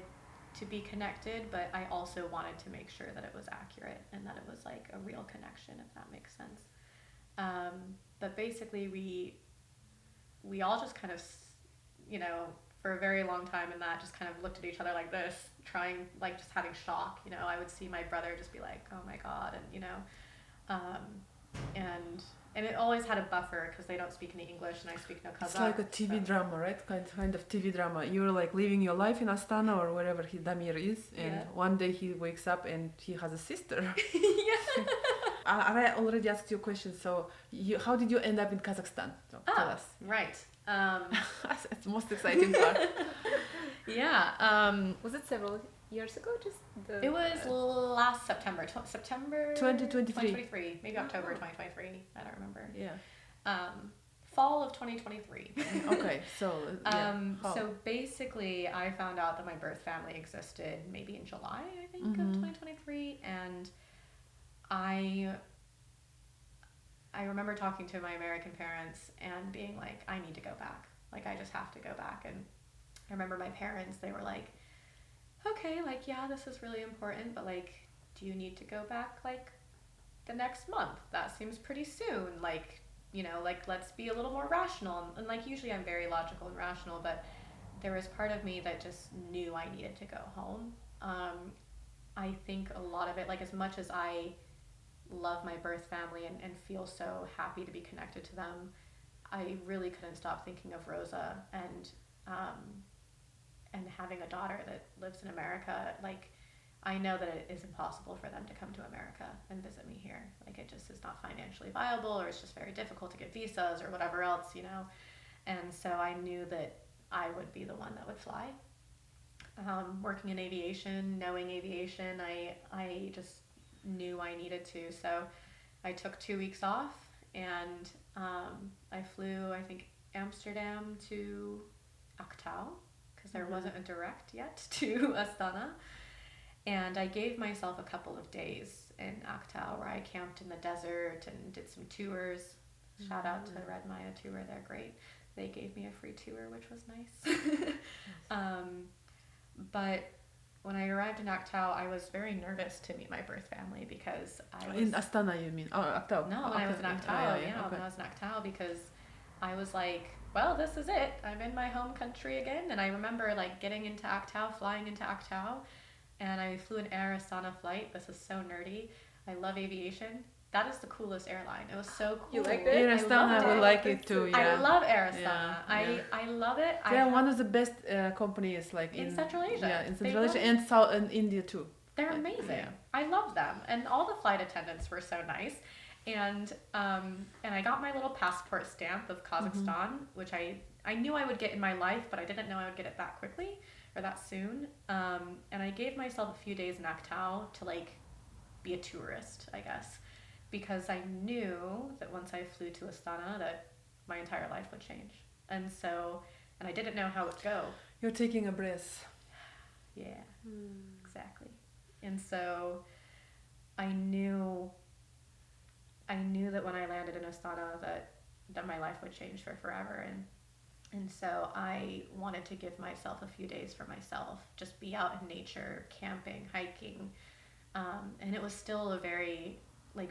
to be connected, but I also wanted to make sure that it was accurate and that it was a real connection, if that makes sense. But basically we all just kind of, for a very long time in that, just kind of looked at each other like this, trying, just having shock. I would see my brother just be like, oh my God, and it always had a buffer, because they don't speak any English and I speak no Kazakh. It's like a TV drama, right? Kind of TV drama. You're living your life in Astana or wherever Damir is, and one day he wakes up and he has a sister. Yeah. I already asked you a question. So how did you end up in Kazakhstan? So tell us. Right. That's the most exciting part. Yeah. Was it several years ago? It was last September 2023. Maybe October 2023. I don't remember. Yeah. Fall of 2023. Okay, so so basically I found out that my birth family existed maybe in July, I think, of 2023, and I remember talking to my American parents and being like, I need to go back. I just have to go back. And I remember my parents, they were like, okay, yeah, this is really important, but do you need to go back the next month? That seems pretty soon. Let's be a little more rational. And usually I'm very logical and rational, but there was part of me that just knew I needed to go home. I think a lot of it, as much as I love my birth family and feel so happy to be connected to them, I really couldn't stop thinking of Rosa and having a daughter that lives in America. I know that it is impossible for them to come to America and visit me here. It just is not financially viable, or it's just very difficult to get visas or whatever else, And so I knew that I would be the one that would fly. Working in aviation, knowing aviation, I just knew I needed to. So I took 2 weeks off, and I flew, I think, Amsterdam to Aktau, because there wasn't a direct yet to Astana. And I gave myself a couple of days in Aktau, where I camped in the desert and did some tours. Shout out to Red Maya Tour, they're great. They gave me a free tour, which was nice. But when I arrived in Aktau, I was very nervous to meet my birth family, because I was... In Astana, you mean? Oh, Aktau. No, when I was in Aktau, when I was in Aktau, because I was like, well, this is it. I'm in my home country again. And I remember getting into Aktau, flying into Aktau, and I flew an Air Astana flight. This is so nerdy. I love aviation. That is the coolest airline. It was so cool. You liked it? Air Astana, I would like it too. Yeah. I love Air Astana. I love it. They're one of the best companies in Central Asia. Yeah, in Central Asia and South and India too. They're amazing. Yeah. I love them, and all the flight attendants were so nice. And I got my little passport stamp of Kazakhstan, which I knew I would get in my life, but I didn't know I would get it that quickly or that soon. And I gave myself a few days in Aktau to be a tourist, I guess. because I knew that once I flew to Astana that my entire life would change. And I didn't know how it would go. You're taking a breath. Yeah, exactly. And so I knew that when I landed in Astana that my life would change for forever. And so I wanted to give myself a few days for myself, just be out in nature, camping, hiking. And it was still a very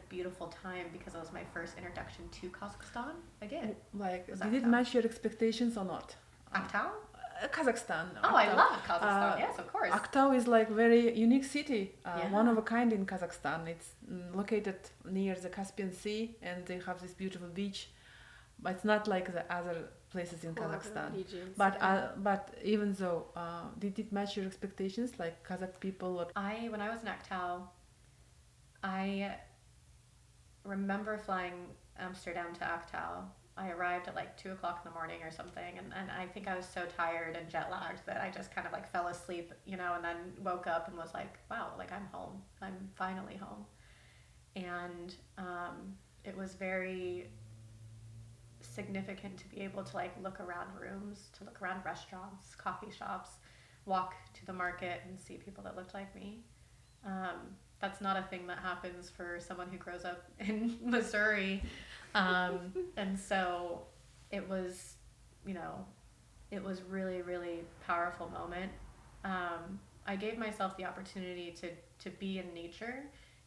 beautiful time because it was my first introduction to Kazakhstan again. Did it match your expectations or not? Aktau? Kazakhstan. Oh, Aktau. I love Kazakhstan. Yes, of course. Aktau is very unique city, one of a kind in Kazakhstan. It's located near the Caspian Sea, and they have this beautiful beach. But it's not like the other places in Kazakhstan. Regions, but even though, did it match your expectations, like Kazakh people? When I was in Aktau, I remember flying Amsterdam to Aktau. I arrived at 2 o'clock in the morning or something, and I think I was so tired and jet lagged that I just kind of fell asleep, and then woke up and was like, wow, I'm home. I'm finally home. And it was very significant to be able to look around rooms, to look around restaurants, coffee shops, walk to the market and see people that looked like me. That's not a thing that happens for someone who grows up in Missouri. And so it was, it was really, really powerful moment. I gave myself the opportunity to be in nature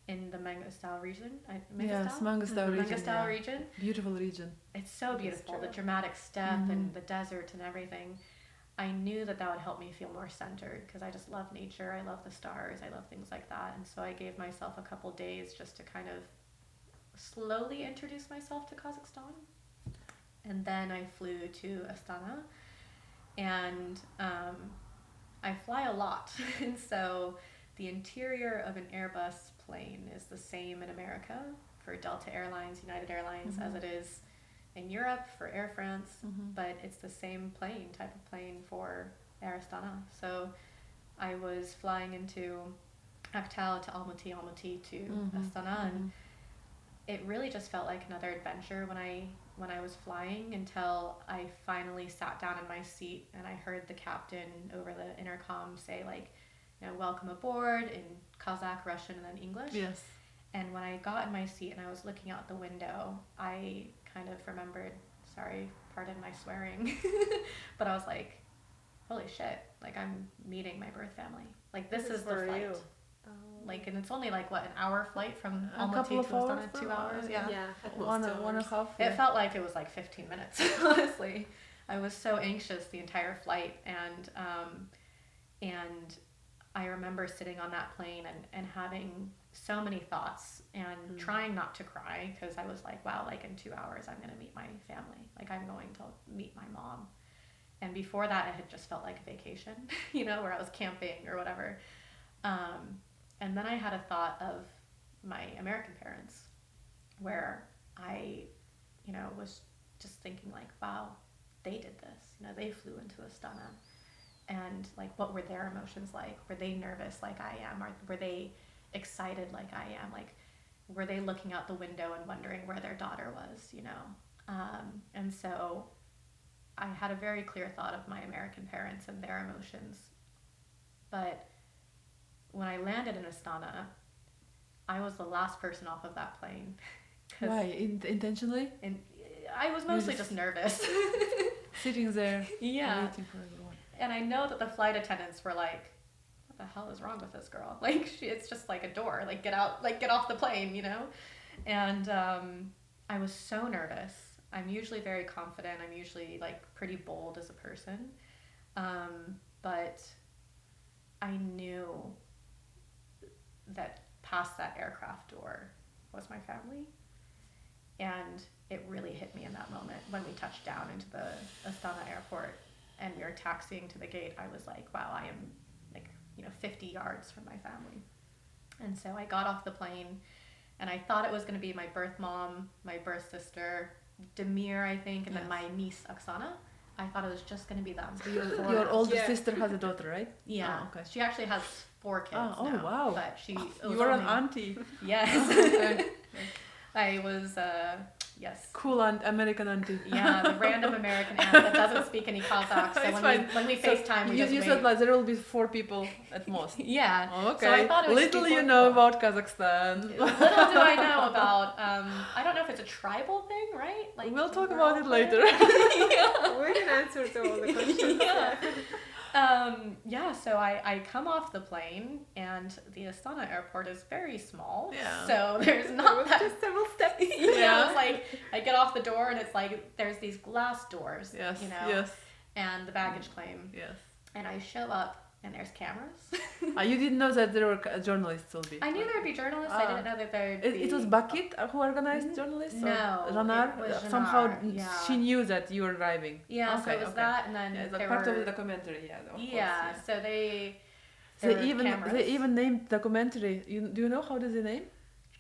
in the Mangostal region. Yes, Mangostal region. Mangostal region. Beautiful region. It's so beautiful, the dramatic steppe and the desert and everything. I knew that would help me feel more centered because I just love nature. I love the stars. I love things like that. And so I gave myself a couple days just to kind of slowly introduce myself to Kazakhstan. And then I flew to Astana, and I fly a lot. And so the interior of an Airbus plane is the same in America for Delta Airlines, United Airlines, as it is in Europe for Air France, but it's the same type of plane for Air Astana. So I was flying into Aktau to Almaty, Almaty to Astana, and it really just felt like another adventure when I was flying until I finally sat down in my seat and I heard the captain over the intercom say welcome aboard in Kazakh, Russian, and then English. Yes. And when I got in my seat and I was looking out the window, I kind of remembered, sorry, pardon my swearing, but I was like, holy shit, I'm meeting my birth family. This is the flight. You. And it's only an hour flight from A Almaty couple to of hours, Astana, 2 hours. Yeah. One and a half. It felt like it was 15 minutes, honestly. I was so anxious the entire flight, and I remember sitting on that plane and having so many thoughts and trying not to cry because I was like, wow, in 2 hours I'm going to meet my family. I'm going to meet my mom. And before that, it had just felt like a vacation, where I was camping or whatever. And then I had a thought of my American parents where I, was just thinking wow, they did this. They flew into Astana. And what were their emotions like? Were they nervous like I am? Or were they excited like I am? Were they looking out the window and wondering where their daughter was, And so I had a very clear thought of my American parents and their emotions. But when I landed in Astana, I was the last person off of that plane. Why? Intentionally? And I was mostly just nervous. Sitting there, yeah, waiting for everyone. And I know that the flight attendants were like, what the hell is wrong with this girl? It's just a door, get out, get off the plane, And I was so nervous. I'm usually very confident. I'm usually pretty bold as a person. But I knew that past that aircraft door was my family. And it really hit me in that moment when we touched down into the Astana airport and we were taxiing to the gate. I was like, wow, I am 50 yards from my family. And so I got off the plane and I thought it was going to be my birth mom, my birth sister, Demir, I think, and then my niece, Oksana. I thought it was just going to be them. So your older sister has a daughter, right? Yeah. Oh, okay. She actually has 4 kids now. Oh, wow. But You're an auntie. Yes. I was, yes. Cool and American auntie. Yeah, the random American aunt that doesn't speak any Kazakh. So when we FaceTime, we just You wait. said like there will be 4 people at most. Yeah. Oh, okay. So I thought it was Little you know about Kazakhstan. Little do I know about, I don't know if it's a tribal thing, right? Like We'll talk about it later. Yeah. We can answer to all the questions. Yeah, so I come off the plane, and the Astana airport is very small. Yeah. So there's not that... just several steps. It's like, I get off the door, and it's like, there's these glass doors, Yes, you know, yes, and the baggage claim. yes. And I show up, and there's cameras. You didn't know that there were journalists will be. I knew there would be journalists. I didn't know that there'd be... It was Bakit who organized journalists? No, or Ranar? it was Somehow Ranar, yeah. she knew that you were driving. Yeah, so it was that, and then Yeah, it's there part were... of the documentary. Yeah, of course, Yeah, so there were cameras. They even named documentary. Do you know how does they name?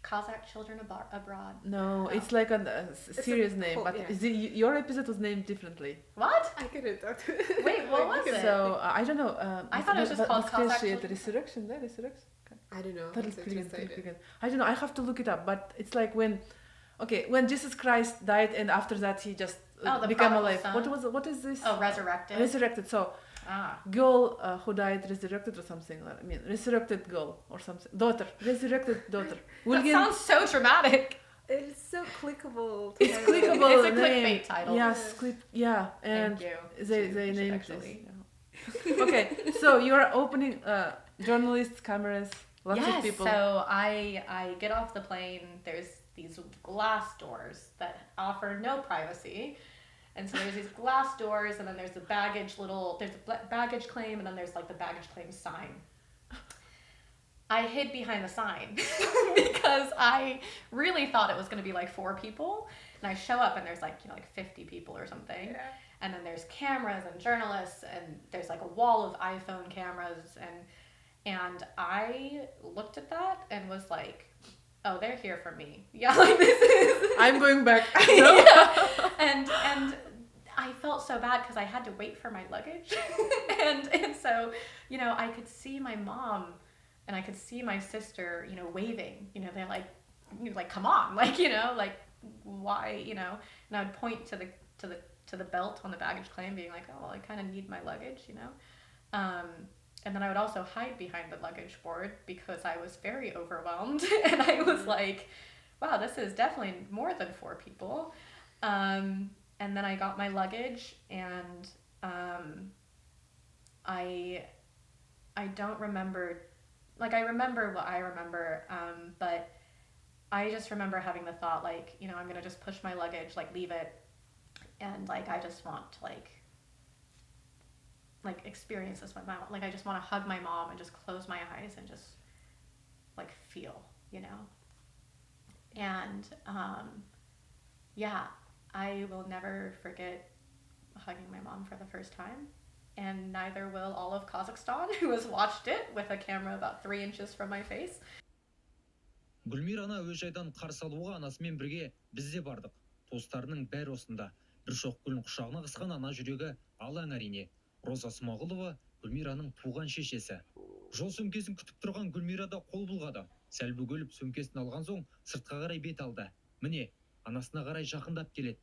Kazakh Children Abroad. No, it's like a serious name, but yeah. your episode was named differently. What? I couldn't talk to Wait, what was it? So I don't know. I thought it was just called Kazakh the resurrection. The resurrection. I don't know. I don't know. I have to look it up. But it's like when Jesus Christ died and after that he just became alive. Son. What is this? Oh, resurrected. Resurrected. So girl who died resurrected or something. I mean, resurrected girl or something. Daughter, resurrected daughter. That sounds so dramatic. It's so clickable. It's clickable. It's a clickbait title. Yes, yeah, and Thank you. they named actually. this. Okay, so you're opening journalists, cameras, lots of people. So I get off the plane. There's these glass doors that offer no privacy. And so there's these glass doors, and then there's the baggage claim, and then there's like the baggage claim sign. I hid behind the sign because I really thought it was going to be like 4 people. And I show up, and there's like 50 people or something. Yeah. And then there's cameras and journalists, and there's like a wall of iPhone cameras, and I looked at that and was like, oh, they're here for me. Yeah, like this is... I'm going back. Yeah. And I felt so bad because I had to wait for my luggage. and so, I could see my mom and I could see my sister, waving. They're like, come on, like, why, and I'd point to the belt on the baggage claim being like, oh, well, I kind of need my luggage, And then I would also hide behind the luggage board because I was very overwhelmed. And I was like, wow, this is definitely more than 4 people. And then I got my luggage, and I don't remember, like I remember what I remember, but I just remember having the thought like, I'm going to just push my luggage, like leave it. And like, I just want to like experience this with my mom. Like, I just want to hug my mom and just close my eyes and just like feel, And I will never forget hugging my mom for the first time, and neither will all of Kazakhstan who has watched it with a camera about 3 inches from my face. Гүлмираны әуежайдан қарсы алуға анасымен бірге біз де бардық. Туыстарының бәрі осында. Бір шоқ гүлін құшағына қысқан ана жүрегі алаң әрине. Роза Смағұлова Гүлмираның туған шешесі. Жол сөмкесін күтіп тұрған Гүлмирада қол бұлғады. Сәл бөгеліп сөмкесін алған соң сыртқа қарай бет алды. Міне, анасына қарай жақындап келеді.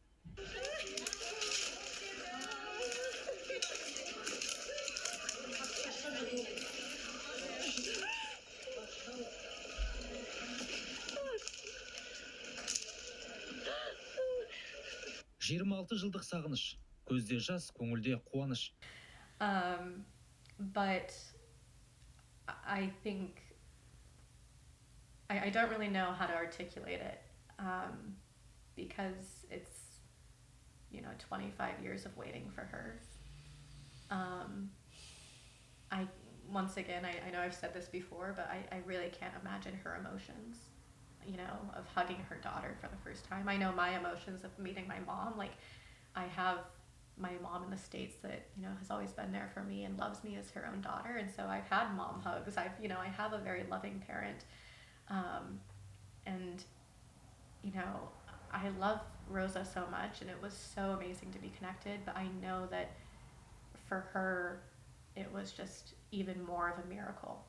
«26 жылдық сағыныш, көзде жас, көңілде қуаныш». But I think I don't really know how to articulate it, because it's 25 years of waiting for her. I know I've said this before, but I really can't imagine her emotions, of hugging her daughter for the first time. I know my emotions of meeting my mom. Like, I have my mom in the States that, has always been there for me and loves me as her own daughter. And so I've had mom hugs. I have a very loving parent. And, I love Rosa so much, and it was so amazing to be connected. But I know that for her, it was just even more of a miracle.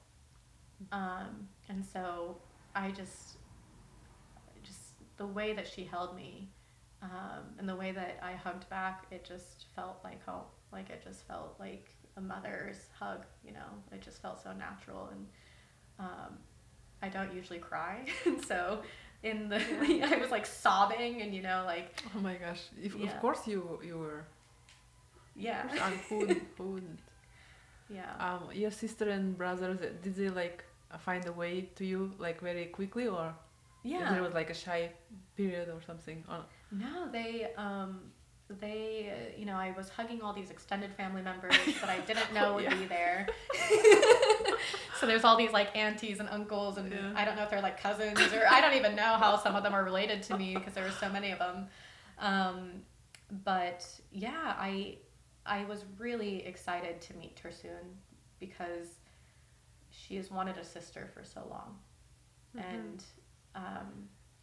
And so I just the way that she held me, and the way that I hugged back, it just felt like home. Like it just felt like a mother's hug, you know. It just felt so natural, and I don't usually cry, and so in the I was like sobbing, and you know, like, oh my gosh, of course you were. Yeah. And who wouldn't? Yeah. Your sister and brothers, did they like find a way to you like very quickly, or there was like a shy period or something? No, they you know, I was hugging all these extended family members that I didn't know would be there. So there's all these like aunties and uncles, and I don't know if they're like cousins, or I don't even know how some of them are related to me because there were so many of them. But yeah, I was really excited to meet Tursun because she has wanted a sister for so long. And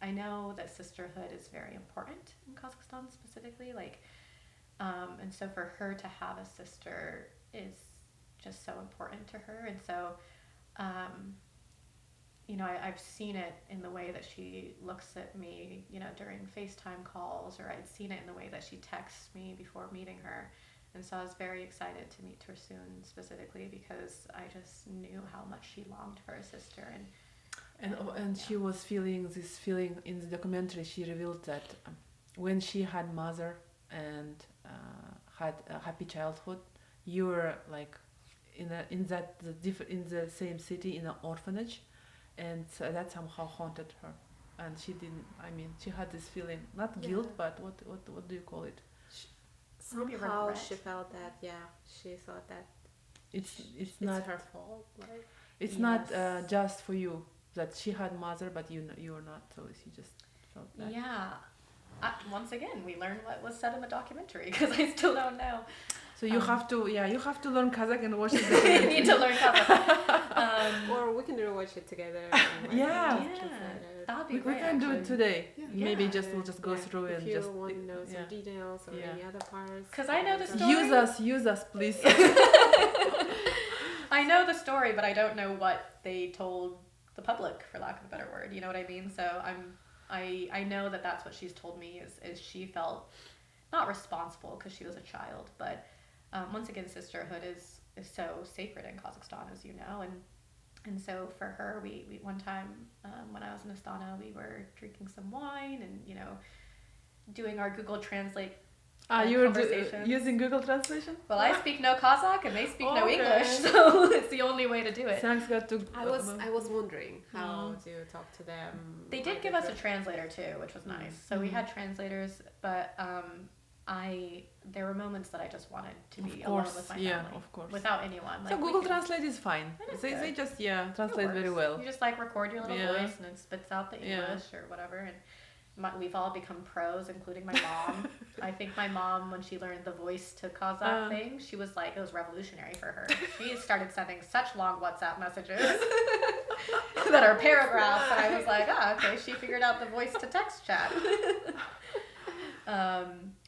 I know that sisterhood is very important in Kazakhstan specifically, like, and so for her to have a sister is just so important to her. And so, you know, I've seen it in the way that she looks at me, you know, during FaceTime calls, or I'd seen it in the way that she texts me before meeting her. And so I was very excited to meet Tursun specifically because I just knew how much she longed for a sister. And she was feeling this feeling in the documentary. She revealed that when she had mother and had a happy childhood, you were like in the same city in an orphanage, and so that somehow haunted her. And she didn't. I mean, she had this feeling, not guilt, but what do you call it? Somehow she felt that, she thought that it's not her fault. Like, it's not just for you that she had mother, but you were not. So she just felt that. Yeah. Once again, we learned what was said in the documentary because I still don't know. So you have to learn Kazakh and watch it. You need to learn Kazakh. Or we can watch it together. That'd be we great. We can do it today. Yeah. Maybe we'll just go through if and you just want to know some details or any other parts. Because I know the story. Use us, please. I know the story, but I don't know what they told the public, for lack of a better word. You know what I mean? So I know that that's what she's told me is she felt not responsible because she was a child, but once again, sisterhood is so sacred in Kazakhstan, as you know, and so for her, we one time when I was in Astana, we were drinking some wine and, you know, doing our Google Translate you were using Google Translation? Well, I speak no Kazakh and they speak no English, so it's the only way to do it. Thanks God to. I was wondering how to talk to them. They did give us a translator too, which was nice. So we had translators, but there were moments that I just wanted to be alone with my family. Yeah, of course. Without anyone. So Google Translate is fine. They just translate very well. You just like record your little voice and it spits out the English or whatever. And we've all become pros, including my mom. I think my mom, when she learned the voice to Kazakh thing, she was like, it was revolutionary for her. She started sending such long WhatsApp messages that are paragraphs, and I was like, okay, she figured out the voice to text chat.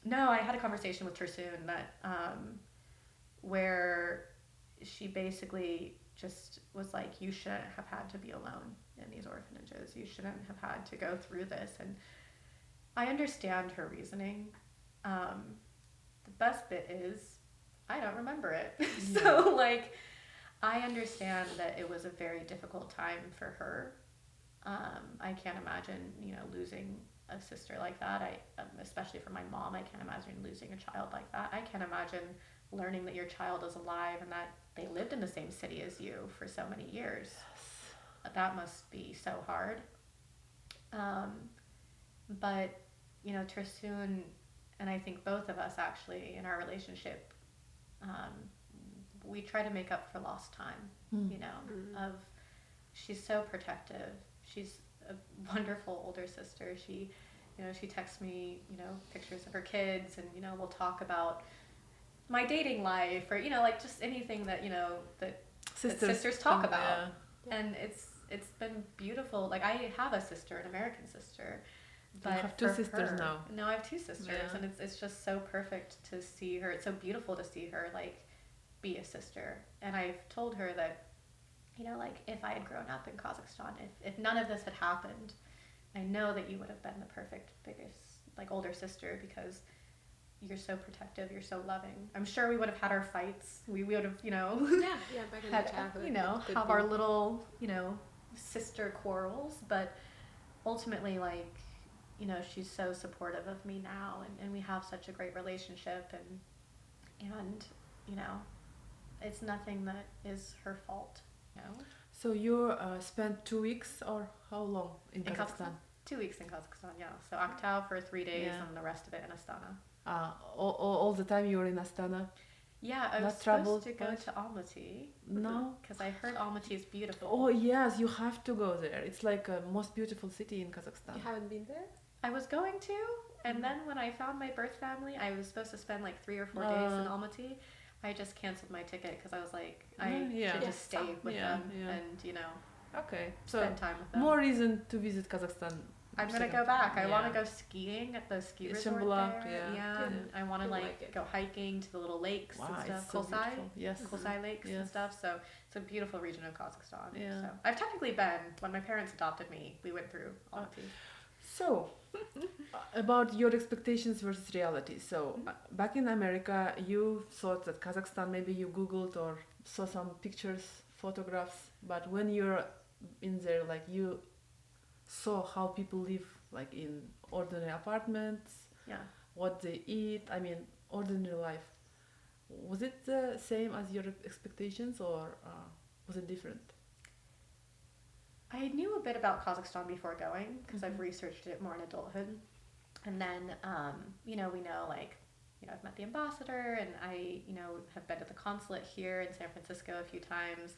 No, I had a conversation with Tursun that where she basically just was like, you shouldn't have had to be alone in these orphanages. You shouldn't have had to go through this. And I understand her reasoning. The best bit is I don't remember it. So like, I understand that it was a very difficult time for her. I can't imagine, you know, losing a sister like that. Especially for my mom, I can't imagine losing a child like that. I can't imagine learning that your child is alive and that they lived in the same city as you for so many years. That must be so hard. But, you know, Tursun, and I think both of us actually in our relationship, we try to make up for lost time, you know, she's so protective. She's a wonderful older sister. She, you know, she texts me, you know, pictures of her kids and, you know, we'll talk about my dating life or, you know, like just anything that, you know, that sisters talk about. Yeah. And it's been beautiful. Like I have a sister, an American sister. But you have two sisters now. No, I have two sisters, and it's just so perfect to see her. It's so beautiful to see her like be a sister. And I've told her that, you know, like if I had grown up in Kazakhstan, if none of this had happened, I know that you would have been the perfect biggest, like, older sister because you're so protective, you're so loving. I'm sure we would have had our fights. We would have, back in had, the childhood, have our little, sister quarrels. But ultimately, like, she's so supportive of me now, and we have such a great relationship, and it's nothing that is her fault. So you spent 2 weeks or how long in Kazakhstan? 2 weeks in Kazakhstan, yeah. So Aktau for 3 days and the rest of it in Astana. All the time you were in Astana? Yeah, I was supposed to go to Almaty. No? Because I heard Almaty is beautiful. Oh yes, you have to go there. It's like a most beautiful city in Kazakhstan. You haven't been there? I was going to, and then when I found my birth family, I was supposed to spend like 3 or 4 days in Almaty. I just canceled my ticket because I was like, I should just stay with them and, okay. So spend time with them. More reason to visit Kazakhstan. I'm going to go back. I want to go skiing at the ski resort there. And I want to go hiking to the little lakes and stuff. So Kolsai lakes and stuff. So it's a beautiful region of Kazakhstan. Yeah. So I've technically been, when my parents adopted me, we went through Almaty. So, about your expectations versus reality. So, back in America, you thought that Kazakhstan, maybe you Googled or saw some pictures, photographs, but when you're in there, like you saw how people live, like in ordinary apartments, what they eat, I mean, ordinary life. Was it the same as your expectations or was it different? I knew a bit about Kazakhstan before going because I've researched it more in adulthood. And then, we know, like, I've met the ambassador and I, have been to the consulate here in San Francisco a few times.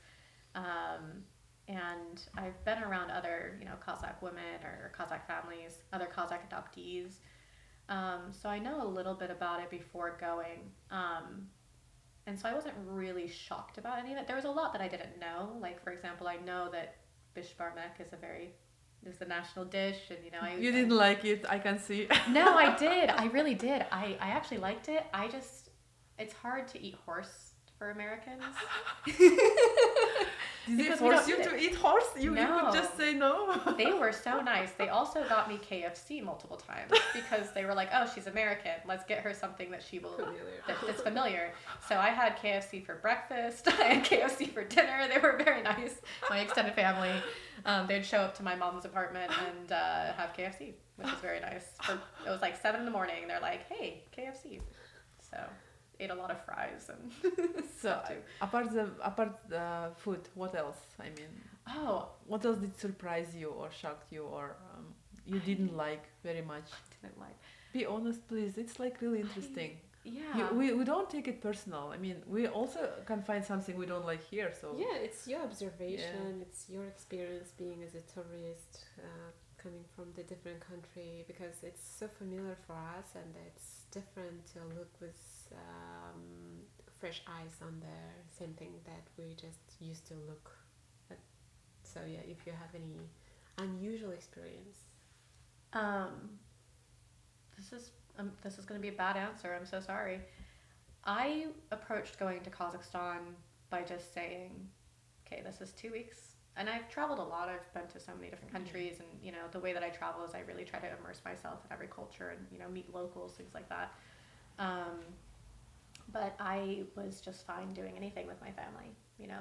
And I've been around other, Kazakh women or Kazakh families, other Kazakh adoptees. So I know a little bit about it before going. And so I wasn't really shocked about any of it. There was a lot that I didn't know. Like, for example, I know that bishbarmek is the national dish, and you didn't like it, I can see. No, I did. I really did. I actually liked it. It's hard to eat horse for Americans. Did they force you to eat horse? You could just say no. They were so nice. They also got me KFC multiple times because they were like, oh, she's American. Let's get her something that she will, that's familiar. So I had KFC for breakfast. I had KFC for dinner. They were very nice. My extended family, they'd show up to my mom's apartment and have KFC, which was very nice. It was like 7 a.m. They're like, hey, KFC. So ate a lot of fries and so apart the food, what else? I mean, what else did surprise you or shocked you or you didn't like very much? I didn't like. Be honest, please. It's like really interesting. Yeah. We don't take it personal. I mean, we also can find something we don't like here. So yeah, it's your observation. It's your experience being as a tourist. Coming from the different country, because it's so familiar for us and it's different to look with fresh eyes on the same thing that we just used to look at. So yeah, if you have any unusual experience. This is going to be a bad answer. I'm so sorry. I approached going to Kazakhstan by just saying, okay, this is 2 weeks. And I've traveled a lot. I've been to so many different countries, and the way that I travel is I really try to immerse myself in every culture and meet locals, things like that. But I was just fine doing anything with my family.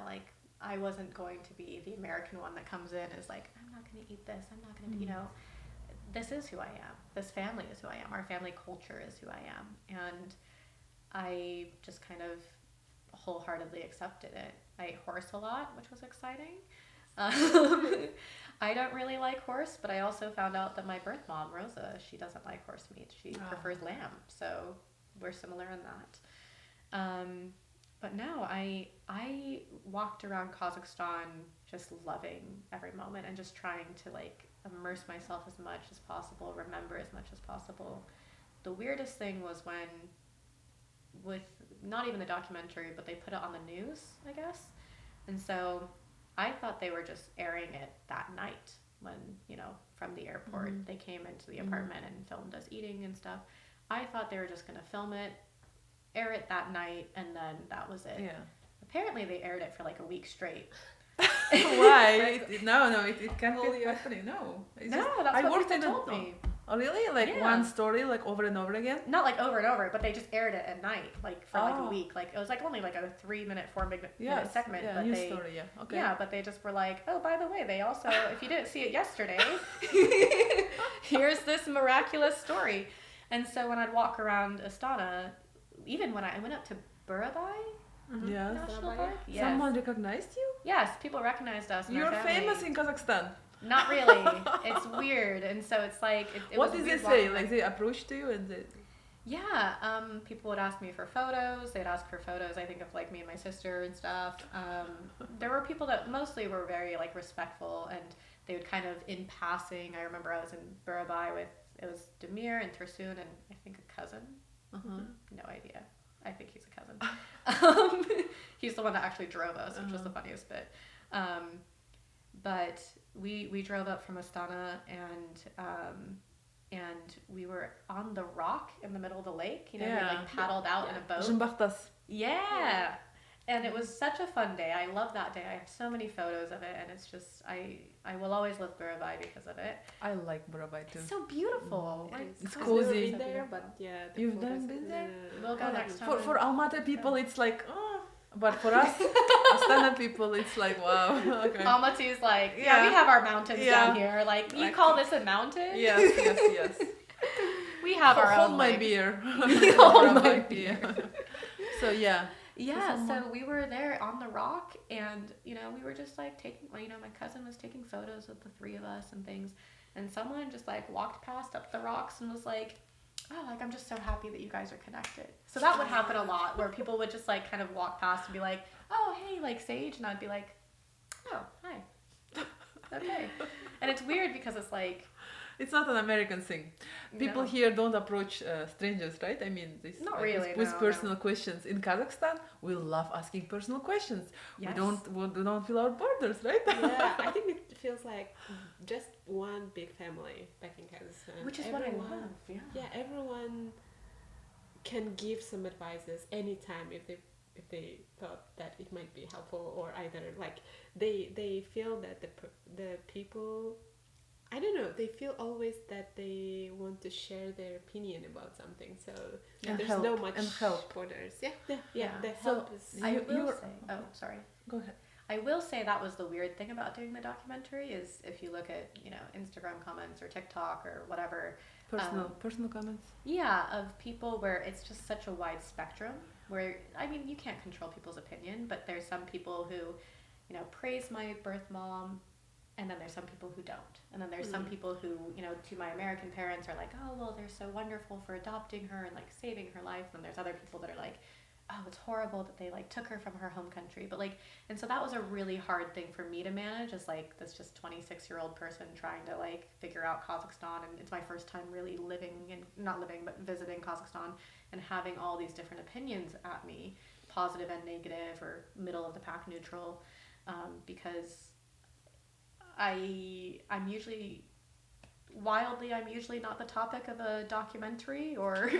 Like I wasn't going to be the American one that comes in and is like, I'm not going to eat this. I'm not going to, this is who I am. This family is who I am. Our family culture is who I am, and I just kind of wholeheartedly accepted it. I ate horse a lot, which was exciting. I don't really like horse, but I also found out that my birth mom, Rosa, she doesn't like horse meat. She prefers lamb, so we're similar in that. But no, I walked around Kazakhstan just loving every moment and just trying to immerse myself as much as possible, remember as much as possible. The weirdest thing was when, with not even the documentary, but they put it on the news, I guess, and so I thought they were just airing it that night when, from the airport, they came into the apartment and filmed us eating and stuff. I thought they were just going to film it, air it that night, and then that was it. Yeah. Apparently they aired it for a week straight. Why? It can't be happening. No. That's what people told me. Oh, really? Like one story, like over and over again? Not like over and over, but they just aired it at night, like for like a week. Like it was like only like a 3-minute, 4-minute segment. Yeah, but news story. Yeah. Okay. Yeah, but they just were like, oh, by the way, they also, if you didn't see it yesterday, here's this miraculous story. And so when I'd walk around Astana, even when I went up to Burabay National Park, someone recognized you? Yes, people recognized us. You're famous in Kazakhstan. Not really. It's weird, and so it's like. What did they say? Like they approached you and they. Yeah, people would ask me for photos. They'd ask for photos, I think, of like me and my sister and stuff. There were people that mostly were very like respectful, and they would kind of in passing. I remember I was in Burabay with it was Demir and Tursun and I think a cousin. No idea. I think he's a cousin. He's the one that actually drove us, which was the funniest bit. But we drove up from Astana and we were on the rock in the middle of the lake. You know, we like paddled out in a boat. Zhimbaktas. Yeah. And it was such a fun day. I love that day. I have so many photos of it, and it's just I will always love Burabay because of it. I like Burabay too. It's so beautiful. It's cozy. I've never been there, but You've never been there? We'll go next time. For Almaty people, it's like but for us, Astana people, it's like wow. Okay. Almaty is like we have our mountains down here. Like you call this a mountain? Yes. We have our own. Hold my beer. Hold my beer. So Yeah, so we were there on the rock, and we were just like taking, my cousin was taking photos of the three of us and things, and someone just like walked past up the rocks and was like, oh, like I'm just so happy that you guys are connected. So that would happen a lot, where people would just like kind of walk past and be like, oh, hey, like Sage, and I'd be like, oh, hi, okay, and it's weird because it's like. It's not an American thing. People here don't approach strangers, right? I mean, this not really with personal questions. In Kazakhstan, we love asking personal questions. Yes. We don't feel our borders, right? Yeah, I think it feels like just one big family back in Kazakhstan. Which is what I love. Yeah, everyone can give some advices anytime if they thought that it might be helpful, or either like they feel that the people. I don't know, they feel always that they want to share their opinion about something, so there's no much borders. Yeah. The help is... I will say... Oh, sorry. Go ahead. I will say that was the weird thing about doing the documentary is if you look at, Instagram comments or TikTok or whatever... Personal comments? Yeah, of people where it's just such a wide spectrum where, I mean, you can't control people's opinion, but there's some people who, praise my birth mom, and then there's some people who don't. And then there's some people who, to my American parents are like, oh, well, they're so wonderful for adopting her and like saving her life. And there's other people that are like, oh, it's horrible that they like took her from her home country. But like, and so that was a really hard thing for me to manage as like this just 26-year-old person trying to like figure out Kazakhstan. And it's my first time really but visiting Kazakhstan and having all these different opinions at me, positive and negative or middle of the pack neutral, because I'm usually not the topic of a documentary or,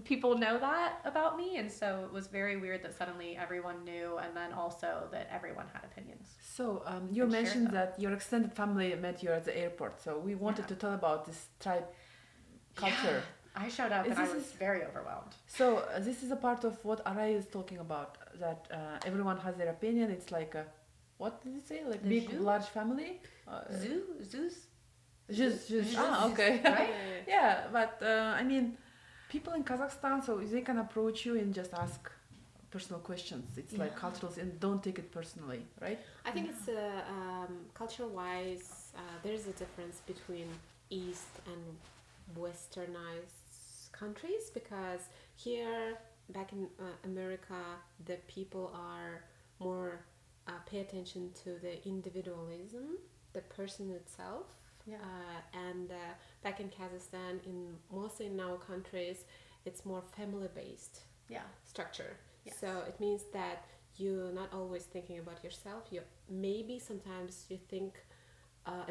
people know that about me. And so it was very weird that suddenly everyone knew, and then also that everyone had opinions. So you mentioned that your extended family met you at the airport. So we wanted to tell about this tribe culture. Yeah. I showed up and I was very overwhelmed. So this is a part of what Arai is talking about, that everyone has their opinion. It's like a... What did you say? Like the big, large family? Zeus? Okay. Right? Yeah, but I mean, people in Kazakhstan, so they can approach you and just ask personal questions. It's like cultural, and don't take it personally, right? I think it's culture-wise, there's a difference between East and Westernized countries, because here, back in America, the people are more... pay attention to the individualism, the person itself. And back in Kazakhstan, mostly in our countries, it's more family-based structure. Yes. So it means that you're not always thinking about yourself. Maybe sometimes you think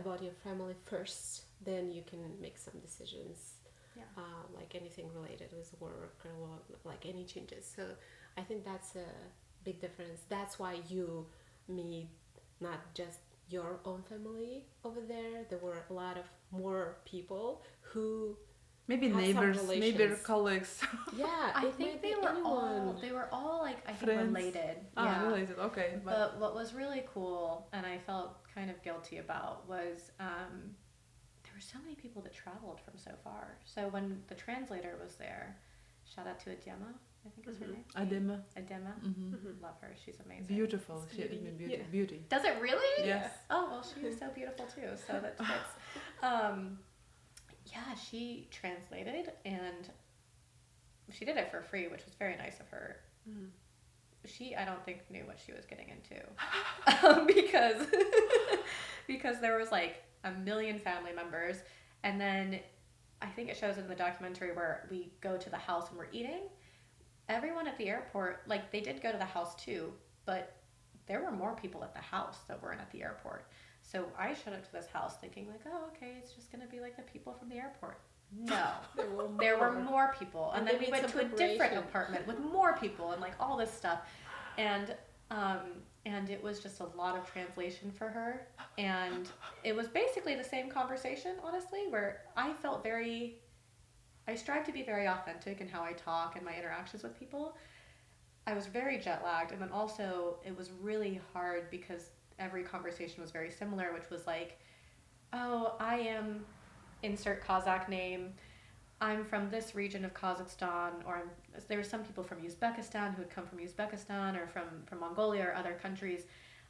about your family first, then you can make some decisions, like anything related with work or like any changes. So I think that's a big difference. That's why you meet not just your own family over there. There were a lot of more people who maybe have some neighbors, relations. maybe colleagues. Yeah, I it think might they be were anyone. all like I think Friends. related. Yeah. Related, okay. But what was really cool and I felt kind of guilty about was there were so many people that traveled from so far. So when the translator was there, shout out to Adema, I think is her name. Adema. Adema. Mm-hmm. Love her. She's amazing. Beautiful. It's She, I beauty. mean, beauty. Yeah. Beauty. Does it really? Yes. Oh, well, she is so beautiful too. So that's yeah, she translated and she did it for free, which was very nice of her. Mm. She, I don't think, knew what she was getting into because there was like a million family members, and then I think it shows in the documentary where we go to the house and we're eating. Everyone at the airport, like they did go to the house too, but there were more people at the house that weren't at the airport. So I showed up to this house thinking like, oh, okay, it's just gonna be like the people from the airport. No, there were more people, and then we went to a different apartment with more people and like all this stuff, and it was just a lot of translation for her, and it was basically the same conversation, honestly, where I strive to be very authentic in how I talk and my interactions with people. I was very jet lagged, and then also it was really hard because every conversation was very similar, which was like, oh, I am insert Kazakh name, I'm from this region of Kazakhstan, or there were some people from Uzbekistan who had come from Uzbekistan or from Mongolia or other countries,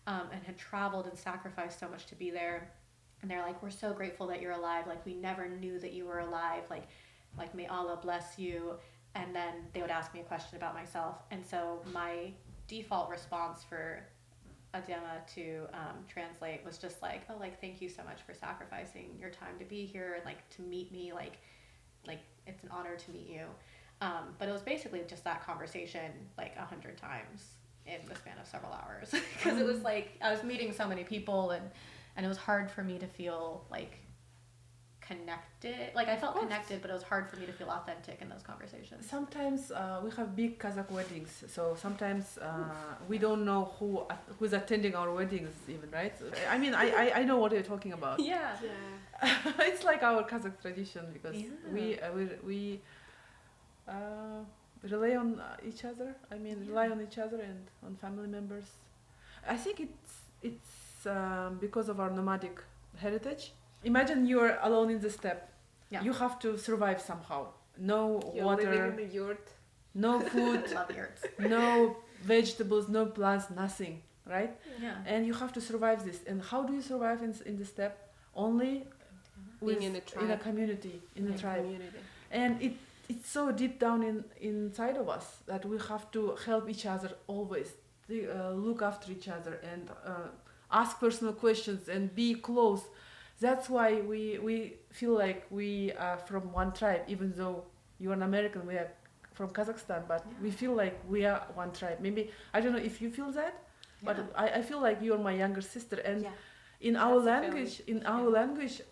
and had traveled and sacrificed so much to be there, and they're like, we're so grateful that you're alive, like we never knew that you were alive, like may Allah bless you. And then they would ask me a question about myself, and so my default response for Adema to translate was just like, oh, like thank you so much for sacrificing your time to be here and like to meet me, like it's an honor to meet you. But it was basically just that conversation like 100 times in the span of several hours because it was like I was meeting so many people, and it was hard for me to feel like connected. Like I felt connected, but it was hard for me to feel authentic in those conversations. Sometimes we have big Kazakh weddings, so sometimes we don't know who's attending our weddings even, right? I mean, I know what you're talking about. Yeah. It's like our Kazakh tradition because Yeah. we rely on each other. I mean, rely on each other and on family members. I think it's because of our nomadic heritage. Imagine you're alone in the steppe. Yeah. You have to survive somehow. No You're water, living in a yurt. no food, Love yurts. no vegetables, no plants, nothing, right? Yeah. And you have to survive this. And how do you survive in the steppe? Only Being in a tribe. in a community, in a tribe. Community. And it's so deep down inside of us that we have to help each other always, look after each other and ask personal questions and be close. That's why we feel like we are from one tribe, even though you're an American, we are from Kazakhstan, but we feel like we are one tribe. Maybe, I don't know if you feel that, but I feel like you're my younger sister. And in our language,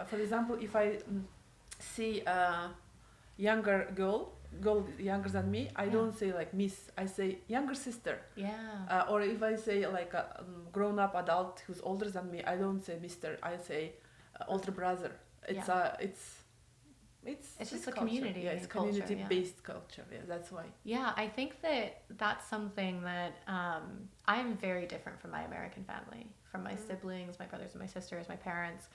for example, if I see a younger girl younger than me, I don't say like miss, I say younger sister. Yeah. Or if I say like a grown-up adult who's older than me, I don't say mister, I say older brother. It's just a culture. community. Yeah, it's culture, community-based culture. Yeah, that's why. Yeah, I think that's something that I'm very different from my American family, from my siblings, my brothers and my sisters, my parents.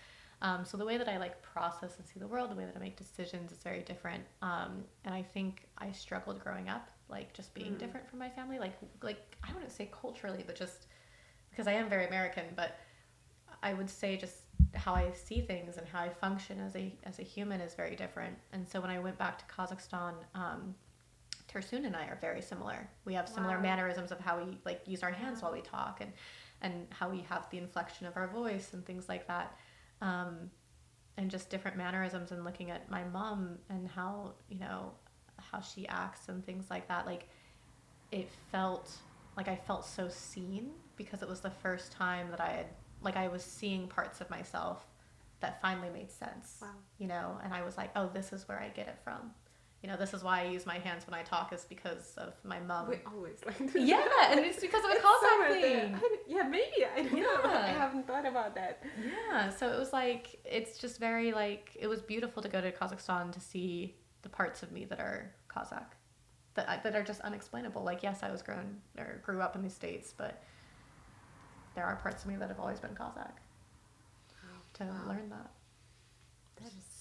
So the way that I like process and see the world, the way that I make decisions is very different. And I think I struggled growing up, like just being different from my family. Like I wouldn't say culturally, but just because I am very American, but I would say just how I see things and how I function as a human is very different. And so when I went back to Kazakhstan, Tursun and I are very similar. We have similar mannerisms of how we like use our hands while we talk, and how we have the inflection of our voice and things like that. And just different mannerisms, and looking at my mom and how she acts and things like that. Like it felt like I felt so seen because it was the first time that I was seeing parts of myself that finally made sense. Wow. And I was like, oh, this is where I get it from. this is why I use my hands when I talk is because of my mom. We always like Yeah, and it's because of a Cossack thing. Yeah, maybe. I don't know. I haven't thought about that. Yeah, so it was like, it's just very like, it was beautiful to go to Kazakhstan to see the parts of me that are Kazakh, that are just unexplainable. Like, yes, I grew up in the States, but there are parts of me that have always been Kazakh. To learn that.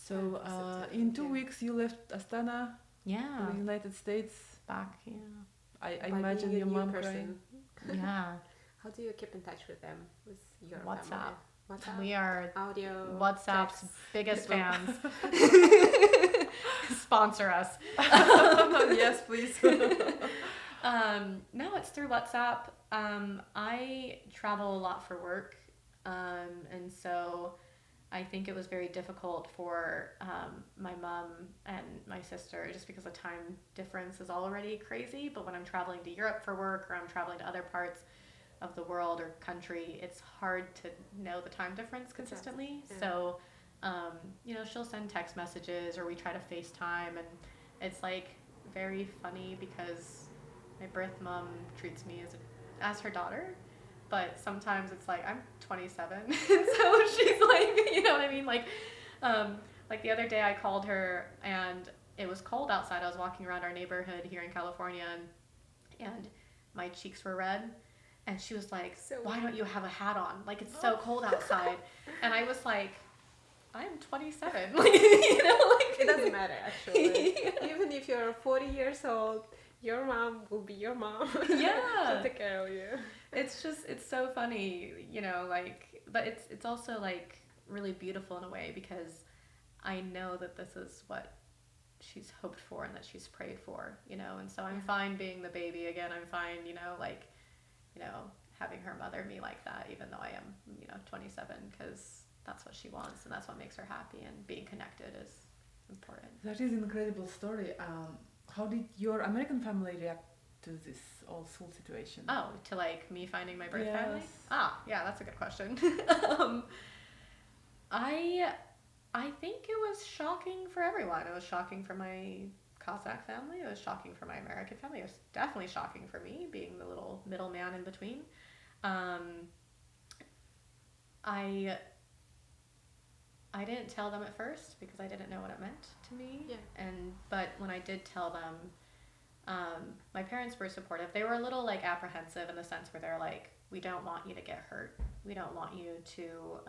So in 2 weeks you left Astana, Yeah. the United States. Back, yeah. I imagine your mom crying. Yeah. How do you keep in touch with them, with your WhatsApp. family? WhatsApp. We are Audio. WhatsApp's text. biggest fans. Sponsor us. Yes, please. No, it's through WhatsApp. I travel a lot for work, and so I think it was very difficult for my mom and my sister, just because the time difference is already crazy. But when I'm traveling to Europe for work, or I'm traveling to other parts of the world or country, it's hard to know the time difference consistently. Yeah. So, she'll send text messages, or we try to FaceTime, and it's like very funny because my birth mom treats me as her daughter, but sometimes it's like I'm 27, and so she's like, you know what I mean? Like the other day I called her and it was cold outside. I was walking around our neighborhood here in California, and my cheeks were red, and she was like, why don't you have a hat on? Like, it's so cold outside. And I was like, I'm 27. Like, It doesn't matter, actually. Yeah. Even if you're 40 years old, your mom will be your mom. Yeah. She'll take care of you. It's so funny, but it's also like really beautiful in a way, because I know that this is what she's hoped for and that she's prayed for, and so I'm fine being the baby again. I'm fine, having her mother me like that, even though I am, 27, because that's what she wants and that's what makes her happy, and being connected is important. That is an incredible story. How did your American family react to this whole situation? Oh, to like me finding my birth Yes. family? Yeah, that's a good question. I think it was shocking for everyone. It was shocking for my Kazakh family. It was shocking for my American family. It was definitely shocking for me, being the little middleman in between. I didn't tell them at first because I didn't know what it meant to me. Yeah. But when I did tell them, my parents were supportive. They were a little like apprehensive in the sense where they're like, we don't want you to get hurt. We don't want you to,